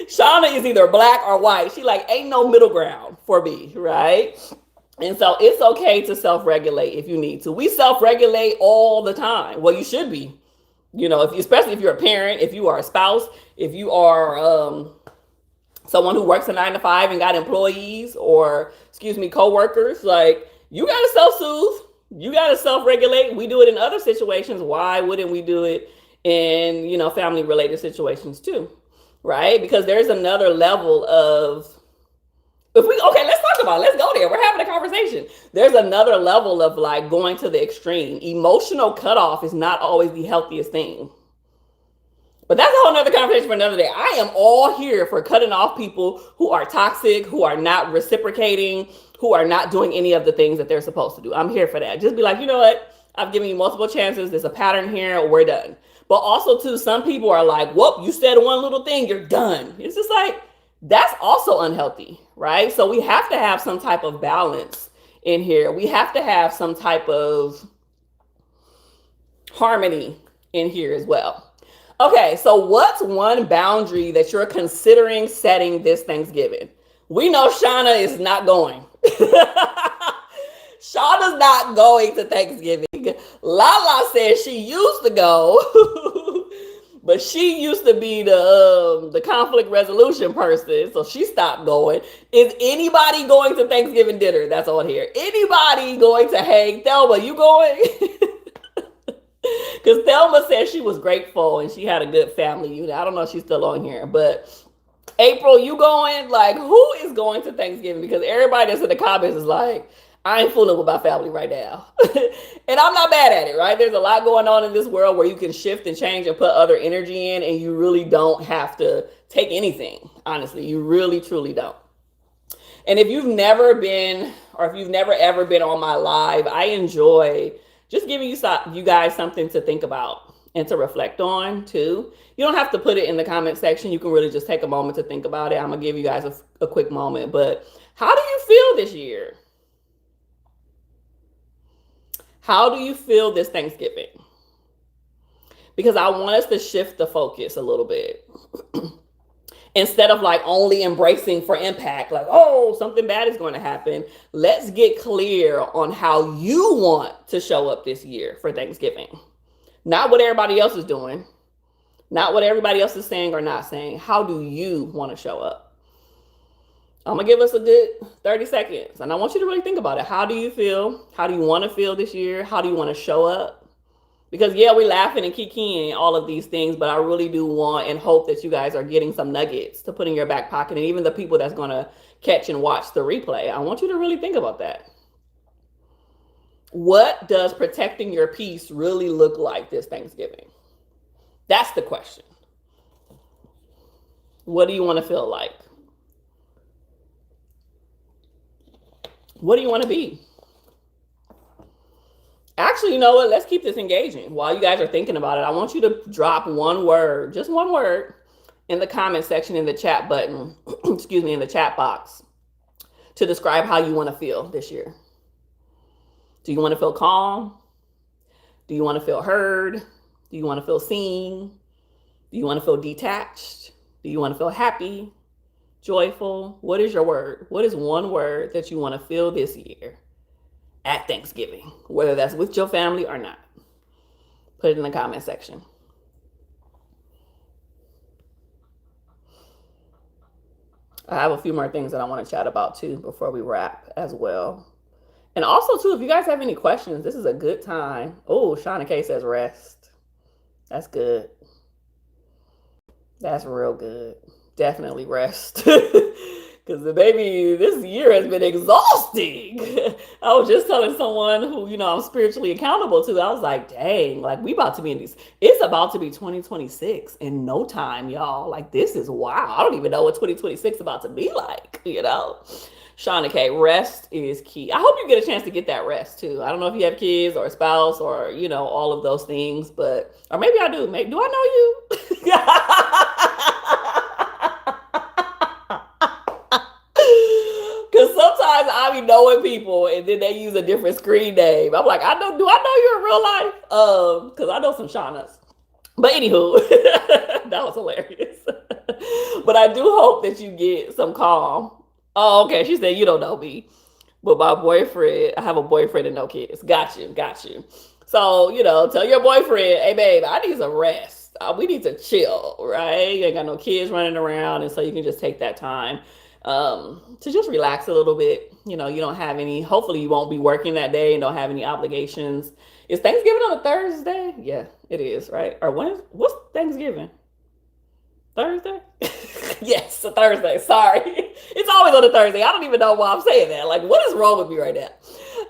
Speaker 1: Shauna is either black or white. She like, ain't no middle ground for me, right? And so it's okay to self-regulate if you need to. We self-regulate all the time. Well, you should be, especially if you're a parent, if you are a spouse, if you are someone who works a 9-to-5 and got employees or, coworkers, like you got to self-soothe. You got to self-regulate. We do it in other situations. Why wouldn't we do it in, family related situations too? Right? Because there's another level of, let's go there. We're having a conversation. There's another level of like going to the extreme. Emotional cutoff is not always the healthiest thing. But that's a whole nother conversation for another day. I am all here for cutting off people who are toxic, who are not reciprocating, who are not doing any of the things that they're supposed to do. I'm here for that. Just be like, you know what? I've given you multiple chances. There's a pattern here. We're done. But also, too, some people are like, whoop, you said one little thing, you're done. It's just like, that's also unhealthy, right? So we have to have some type of balance in here. We have to have some type of harmony in here as well. Okay, so what's one boundary that you're considering setting this Thanksgiving? We know Shauna is not going. Shauna's not going to Thanksgiving. Lala says she used to go, but she used to be the conflict resolution person, so she stopped going. Is anybody going to Thanksgiving dinner? That's on here. Anybody going to hang? Thelma, you going? Because Thelma said she was grateful and she had a good family unit. I don't know if she's still on here, but April, you going? Like, who is going to Thanksgiving? Because everybody that's in the comments is like, I ain't fooling with my family right now. And I'm not mad at it, right? There's a lot going on in this world where you can shift and change and put other energy in, and you really don't have to take anything. Honestly, you really, truly don't. And if you've never been, or if you've never ever been on my live, I enjoy just giving you guys something to think about and to reflect on too. You don't have to put it in the comment section. You can really just take a moment to think about it. I'm gonna give you guys a quick moment. But how do you feel this year? How do you feel this Thanksgiving? Because I want us to shift the focus a little bit. Instead of like only embracing for impact, like, oh, something bad is going to happen. Let's get clear on how you want to show up this year for Thanksgiving. Not what everybody else is doing, not what everybody else is saying or not saying. How do you want to show up? I'm going to give us a good 30 seconds. And I want you to really think about it. How do you feel? How do you want to feel this year? How do you want to show up? Because yeah, we're laughing and kikiing all of these things, but I really do want and hope that you guys are getting some nuggets to put in your back pocket. And even the people that's going to catch and watch the replay, I want you to really think about that. What does protecting your peace really look like this Thanksgiving? That's the question. What do you want to feel like? What do you want to be? Actually, you know what? Let's keep this engaging. While you guys are thinking about it, I want you to drop one word, just one word, in the comment section, in the chat button, excuse me, in the chat box, to describe how you want to feel this year. Do you want to feel calm? Do you want to feel heard? Do you want to feel seen? Do you want to feel detached? Do you want to feel happy, joyful? What is your word? What is one word that you want to feel this year at Thanksgiving, whether that's with your family or not? Put it in the comment section. I have a few more things that I want to chat about too before we wrap as well. And also too, if you guys have any questions, this is a good time. Oh, Shauna K says rest. That's good. That's real good. Definitely rest. Because the baby, this year has been exhausting. I was just telling someone who, I'm spiritually accountable to. I was like, dang, like we about to be in these. It's about to be 2026 in no time, y'all. Like this is wow. I don't even know what 2026 is about to be like, Shauna K, rest is key. I hope you get a chance to get that rest too. I don't know if you have kids or a spouse or, all of those things, but, or maybe I do. Maybe, do I know you? Because sometimes I be knowing people and then they use a different screen name. I'm like, do I know you in real life? Because I know some Shaunas. But anywho, that was hilarious. But I do hope that you get some calm. Oh, okay. She said, you don't know me. But my boyfriend, I have a boyfriend and no kids. Got you. So, tell your boyfriend, hey, babe, I need some rest. We need to chill, right? You ain't got no kids running around. And so you can just take that time to just relax a little bit. You don't have any, hopefully you won't be working that day and don't have any obligations. Is Thanksgiving on a Thursday? Yeah, it is, right? Or what's Thanksgiving? Thursday? Yes, a Thursday. Sorry. It's always on a Thursday. I don't even know why I'm saying that. Like, what is wrong with me right now?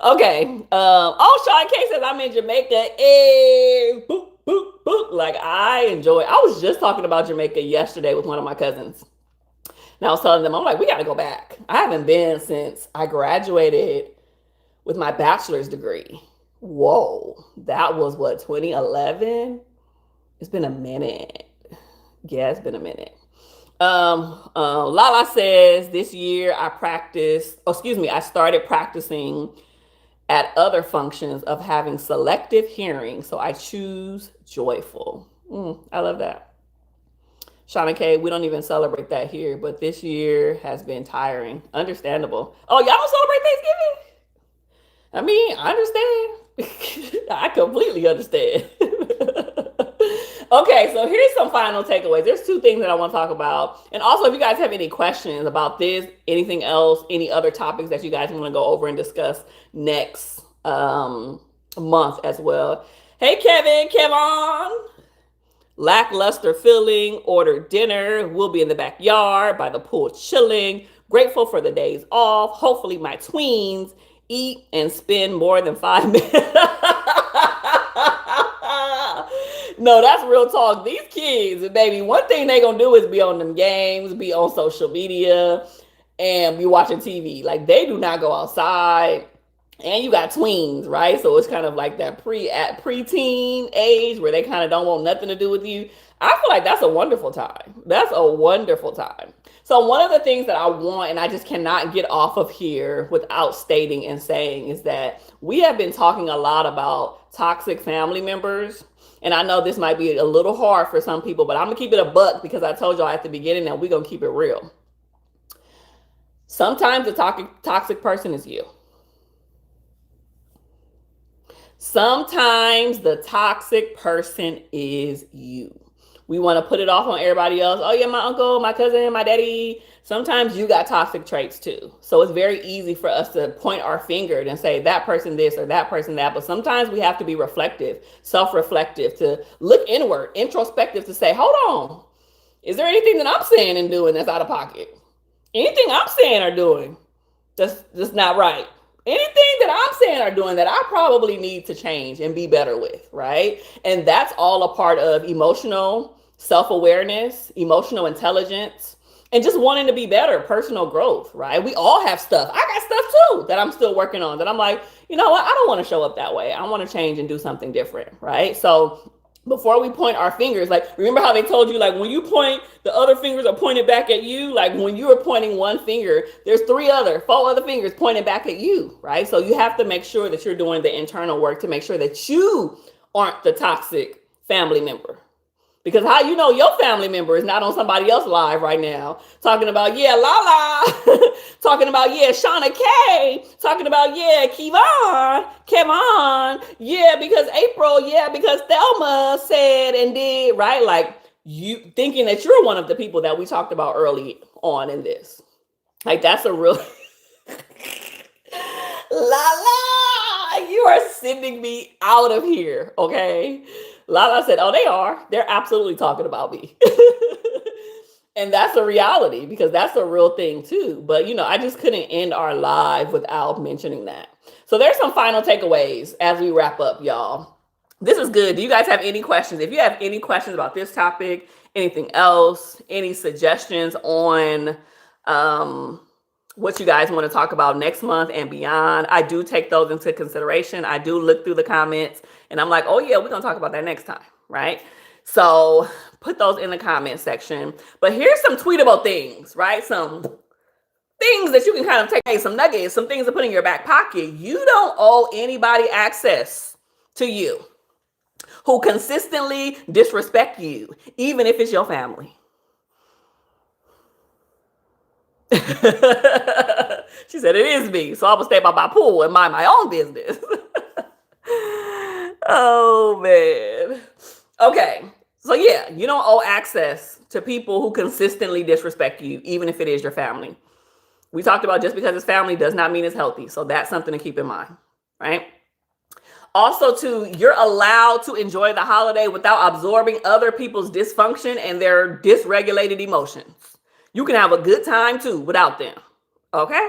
Speaker 1: Okay. Sean K says I'm in Jamaica. Hey, boop, boop, boop. Like, I was just talking about Jamaica yesterday with one of my cousins. And I was telling them, I'm like, we got to go back. I haven't been since I graduated with my bachelor's degree. Whoa. That was what, 2011? It's been a minute. Yeah, it's been a minute. Lala says this year I started practicing at other functions of having selective hearing. So I choose joyful. I love that. Shauna K, we don't even celebrate that here, but this year has been tiring. Understandable. Oh, y'all don't celebrate Thanksgiving? I mean, I understand. I completely understand. Okay, so here's some final takeaways. There's two things that I want to talk about. And also, if you guys have any questions about this, anything else, any other topics that you guys want to go over and discuss next month as well. Hey, Kevin. Lackluster feeling, ordered dinner. We'll be in the backyard by the pool chilling. Grateful for the days off. Hopefully my tweens eat and spend more than 5 minutes. No, that's real talk. These kids, baby, one thing they gonna do is be on them games, be on social media, and be watching TV. Like they do not go outside. And you got tweens, right? So it's kind of like that preteen age where they kind of don't want nothing to do with you. I feel like that's a wonderful time. That's a wonderful time. So one of the things that I want, and I just cannot get off of here without stating and saying, is that we have been talking a lot about toxic family members. And I know this might be a little hard for some people, but I'm gonna keep it a buck because I told y'all at the beginning that we're gonna keep it real. Sometimes the toxic person is you. Sometimes the toxic person is you. We want to put it off on everybody else. Oh yeah, my uncle, my cousin, my daddy. Sometimes you got toxic traits too. So it's very easy for us to point our finger and say that person this or that person that. But sometimes we have to be reflective, self-reflective, to look inward, introspective, to say, hold on, is there anything that I'm saying and doing that's out of pocket? Anything I'm saying or doing that's just not right? Anything that I'm saying or doing that I probably need to change and be better with, right? And that's all a part of emotional self-awareness, emotional intelligence, and just wanting to be better, personal growth, right? We all have stuff. I got stuff too that I'm still working on that I'm like, you know what? I don't want to show up that way. I want to change and do something different, right? So before we point our fingers, like remember how they told you, like when you point, the other fingers are pointed back at you. Like when you are pointing one finger, there's four other fingers pointing back at you, right? So you have to make sure that you're doing the internal work to make sure that you aren't the toxic family member. Because how you know your family member is not on somebody else live right now talking about, yeah, Lala, talking about, yeah, Shauna K, talking about, yeah, Kevon, yeah, because April, yeah, because Thelma said and did, right? Like you thinking that you're one of the people that we talked about early on in this. Like that's a real Lala, you are sending me out of here, okay? Lala said, oh, they are. They're absolutely talking about me. And that's a reality because that's a real thing too. But, you know, I just couldn't end our live without mentioning that. So there's some final takeaways as we wrap up, y'all. This is good. Do you guys have any questions? If you have any questions about this topic, anything else, any suggestions on what you guys want to talk about next month and beyond, I do take those into consideration. I do look through the comments and I'm like, oh yeah, we're going to talk about that next time, right? So put those in the comment section. But here's some tweetable things, right? Some things that you can kind of take, some nuggets, some things to put in your back pocket. You don't owe anybody access to you who consistently disrespect you, even if it's your family. She said it is me, so I'm gonna stay by my pool and mind my own business. Oh man. Okay, so yeah, you don't owe access to people who consistently disrespect you, even if it is your family. We talked about just because it's family does not mean it's healthy, so that's something to keep in mind, right? Also, too, you're allowed to enjoy the holiday without absorbing other people's dysfunction and their dysregulated emotions. You can have a good time too without them. Okay?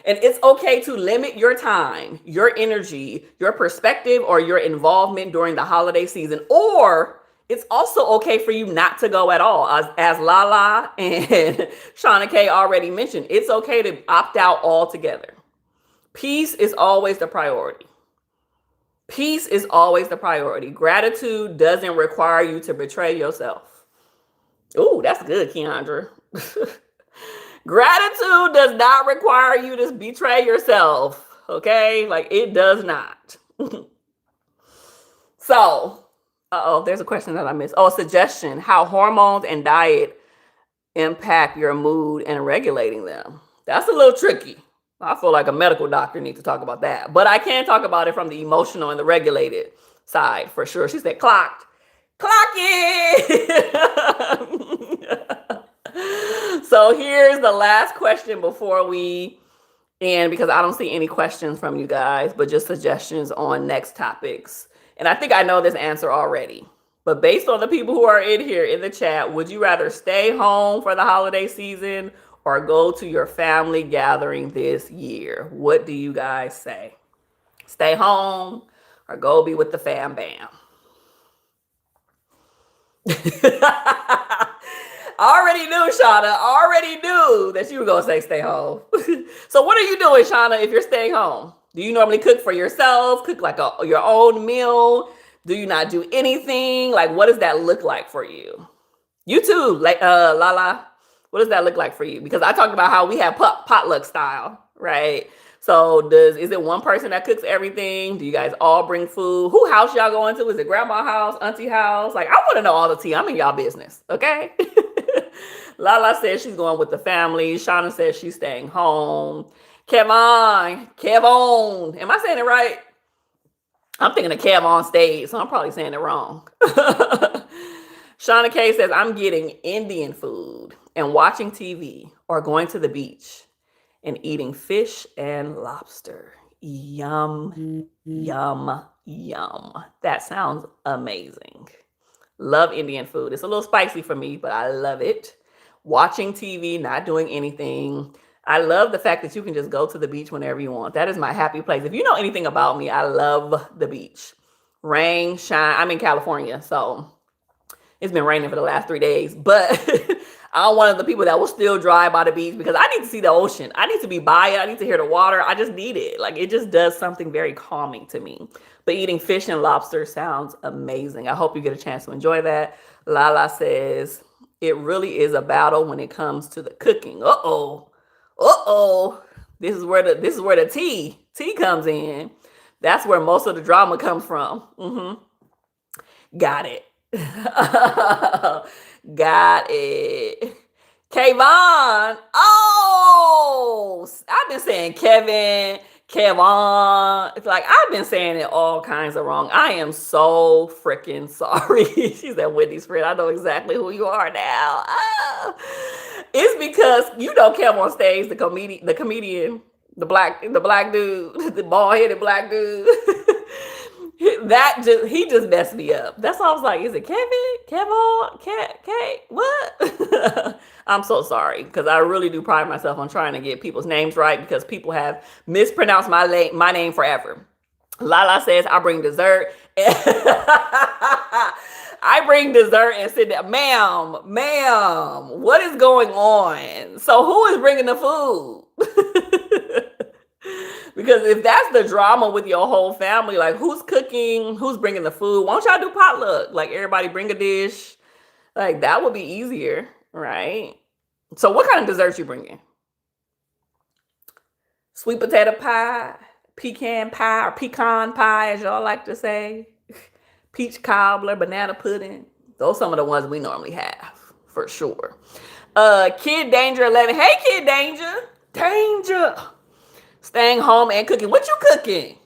Speaker 1: And it's okay to limit your time, your energy, your perspective, or your involvement during the holiday season. Or it's also okay for you not to go at all. As Lala and Shauna K already mentioned, it's okay to opt out altogether. Peace is always the priority. Peace is always the priority. Gratitude doesn't require you to betray yourself. Ooh, that's good, Keandra. Gratitude does not require you to betray yourself. Okay? Like it does not. So, there's a question that I missed. Oh, a suggestion. How hormones and diet impact your mood and regulating them. That's a little tricky. I feel like a medical doctor needs to talk about that. But I can talk about it from the emotional and the regulated side for sure. She said, clocked. Clock it. So here's the last question before we end, because I don't see any questions from you guys, but just suggestions on next topics. And I think I know this answer already. But based on the people who are in here in the chat, would you rather stay home for the holiday season or go to your family gathering this year? What do you guys say? Stay home or go be with the fam bam? Already knew, Shauna. Already knew that you were going to say stay home. So what are you doing, Shauna, if you're staying home? Do you normally cook for yourself? Cook like your own meal? Do you not do anything? Like, what does that look like for you? You too, like Lala. What does that look like for you? Because I talked about how we have potluck style, right? So is it one person that cooks everything? Do you guys all bring food? Who house y'all going to? Is it grandma house, auntie house? Like, I want to know all the tea. I'm in y'all business, okay? Lala says she's going with the family. Shauna says she's staying home. Kevon. Am I saying it right? I'm thinking of Kev on stage, so I'm probably saying it wrong. Shauna K says, I'm getting Indian food and watching TV or going to the beach and eating fish and lobster. Yum, yum, yum. That sounds amazing. Love Indian food. It's a little spicy for me, but I love it. Watching TV, not doing anything. I love the fact that you can just go to the beach whenever you want. That is my happy place. If you know anything about me, I love the beach. Rain, shine. I'm in California, so it's been raining for the last 3 days, but I'm one of the people that will still drive by the beach because I need to see the ocean. I need to be by it. I need to hear the water. I just need it. Like, it just does something very calming to me. But eating fish and lobster sounds amazing. I hope you get a chance to enjoy that. Lala says, it really is a battle when it comes to the cooking. Uh-oh. This is where the tea comes in. That's where most of the drama comes from. Got it. Got it. Kayvon. Oh, I've been saying Kevin, Kevon. It's like I've been saying it all kinds of wrong. I am so freaking sorry. She's at Whitney's friend. I know exactly who you are now. It's because you know Kev on stage, the comedian, the black dude, the bald-headed black dude. He just messed me up. That's why I was like, is it Kevin? What? I'm so sorry because I really do pride myself on trying to get people's names right because people have mispronounced my name forever. Lala says I bring dessert. I bring dessert and sit there, ma'am, what is going on? So who is bringing the food? Because if that's the drama with your whole family, like who's cooking, who's bringing the food? Why don't y'all do potluck? Like everybody bring a dish. Like that would be easier, right? So what kind of desserts you bringing? Sweet potato pie, pecan pie, or pecan pie, as y'all like to say. Peach cobbler, banana pudding. Those are some of the ones we normally have, for sure. Kid Danger 11. Hey, Kid Danger. Staying home and cooking. What you cooking?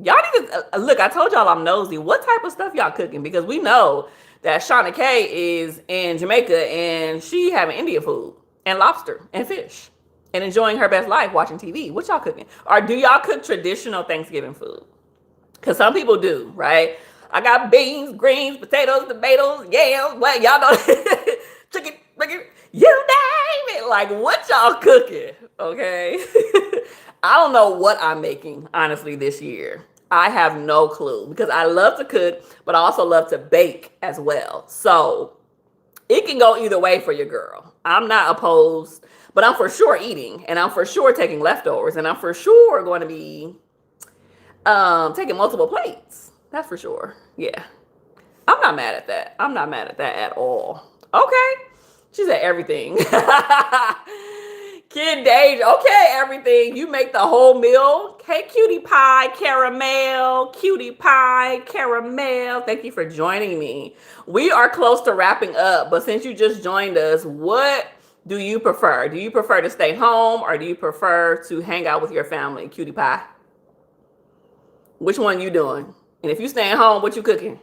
Speaker 1: Y'all need to look. I told y'all I'm nosy. What type of stuff y'all cooking? Because we know that Shauna K is in Jamaica and she having Indian food and lobster and fish and enjoying her best life watching TV. What y'all cooking? Or do y'all cook traditional Thanksgiving food? Because some people do, right? I got beans, greens, potatoes, tomatoes, yams. What y'all know? Chicken, you name it. Like what y'all cooking? Okay. I don't know what I'm making, honestly, this year. I have no clue because I love to cook, but I also love to bake as well. So it can go either way for your girl. I'm not opposed, but I'm for sure eating and I'm for sure taking leftovers and I'm for sure going to be taking multiple plates. That's for sure. Yeah. I'm not mad at that. I'm not mad at that at all. Okay. She said everything. Kid Dage, okay, everything. You make the whole meal. Hey, cutie pie, caramel. Thank you for joining me. We are close to wrapping up, but since you just joined us, what do you prefer? Do you prefer to stay home or do you prefer to hang out with your family, cutie pie? Which one you doing? And if you staying home, what you cooking?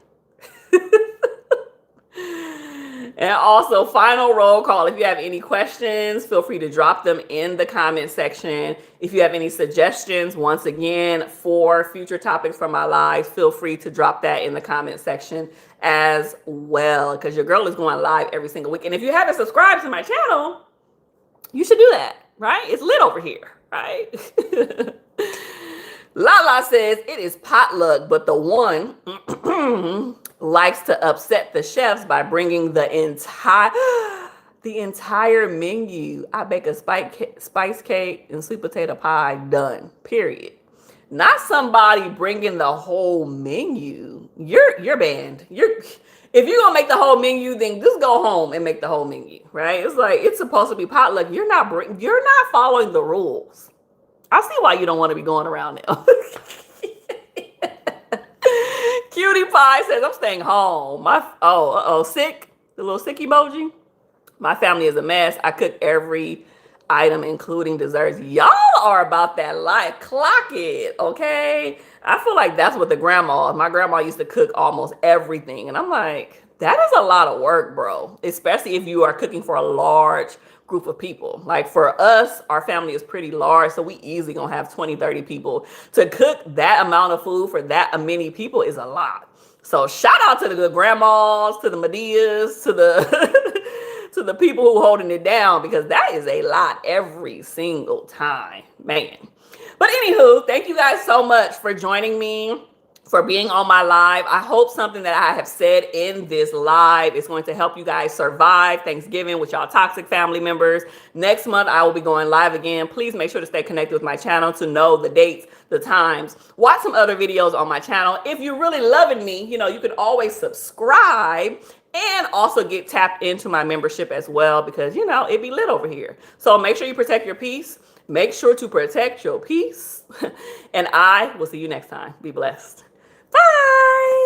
Speaker 1: And also, final roll call. If you have any questions, feel free to drop them in the comment section. If you have any suggestions, once again, for future topics for my lives, feel free to drop that in the comment section as well, because your girl is going live every single week. And if you haven't subscribed to my channel, You should do that, right? It's lit over here, right? Lala says it is potluck, but the one likes to upset the chefs by bringing the entire menu. I bake a spice cake and sweet potato pie. Done. Period. Not somebody bringing the whole menu. You're banned. If you're gonna make the whole menu, then just go home and make the whole menu, right? It's like it's supposed to be potluck. You're not following the rules. I see why you don't want to be going around now. Cutie Pie says I'm staying home. Sick. The little sick emoji. My family is a mess. I cook every item, including desserts. Y'all are about that life. Clock it, okay? I feel like that's what my grandma used to cook almost everything. And I'm like, that is a lot of work, bro. Especially if you are cooking for a large group of people. Like for us, our family is pretty large. So we easily gonna have 20, 30 people. To cook that amount of food for that many people is a lot. So shout out to the grandmas, to the Medias, to the to the people who holding it down, because that is a lot every single time, man. But anywho, thank you guys so much for joining me, for being on my live. I hope something that I have said in this live is going to help you guys survive Thanksgiving with y'all toxic family members. Next month, I will be going live again. Please make sure to stay connected with my channel to know the dates, the times. Watch some other videos on my channel. If you're really loving me, you can always subscribe and also get tapped into my membership as well, because it be lit over here. So make sure you protect your peace. Make sure to protect your peace. And I will see you next time. Be blessed. Bye.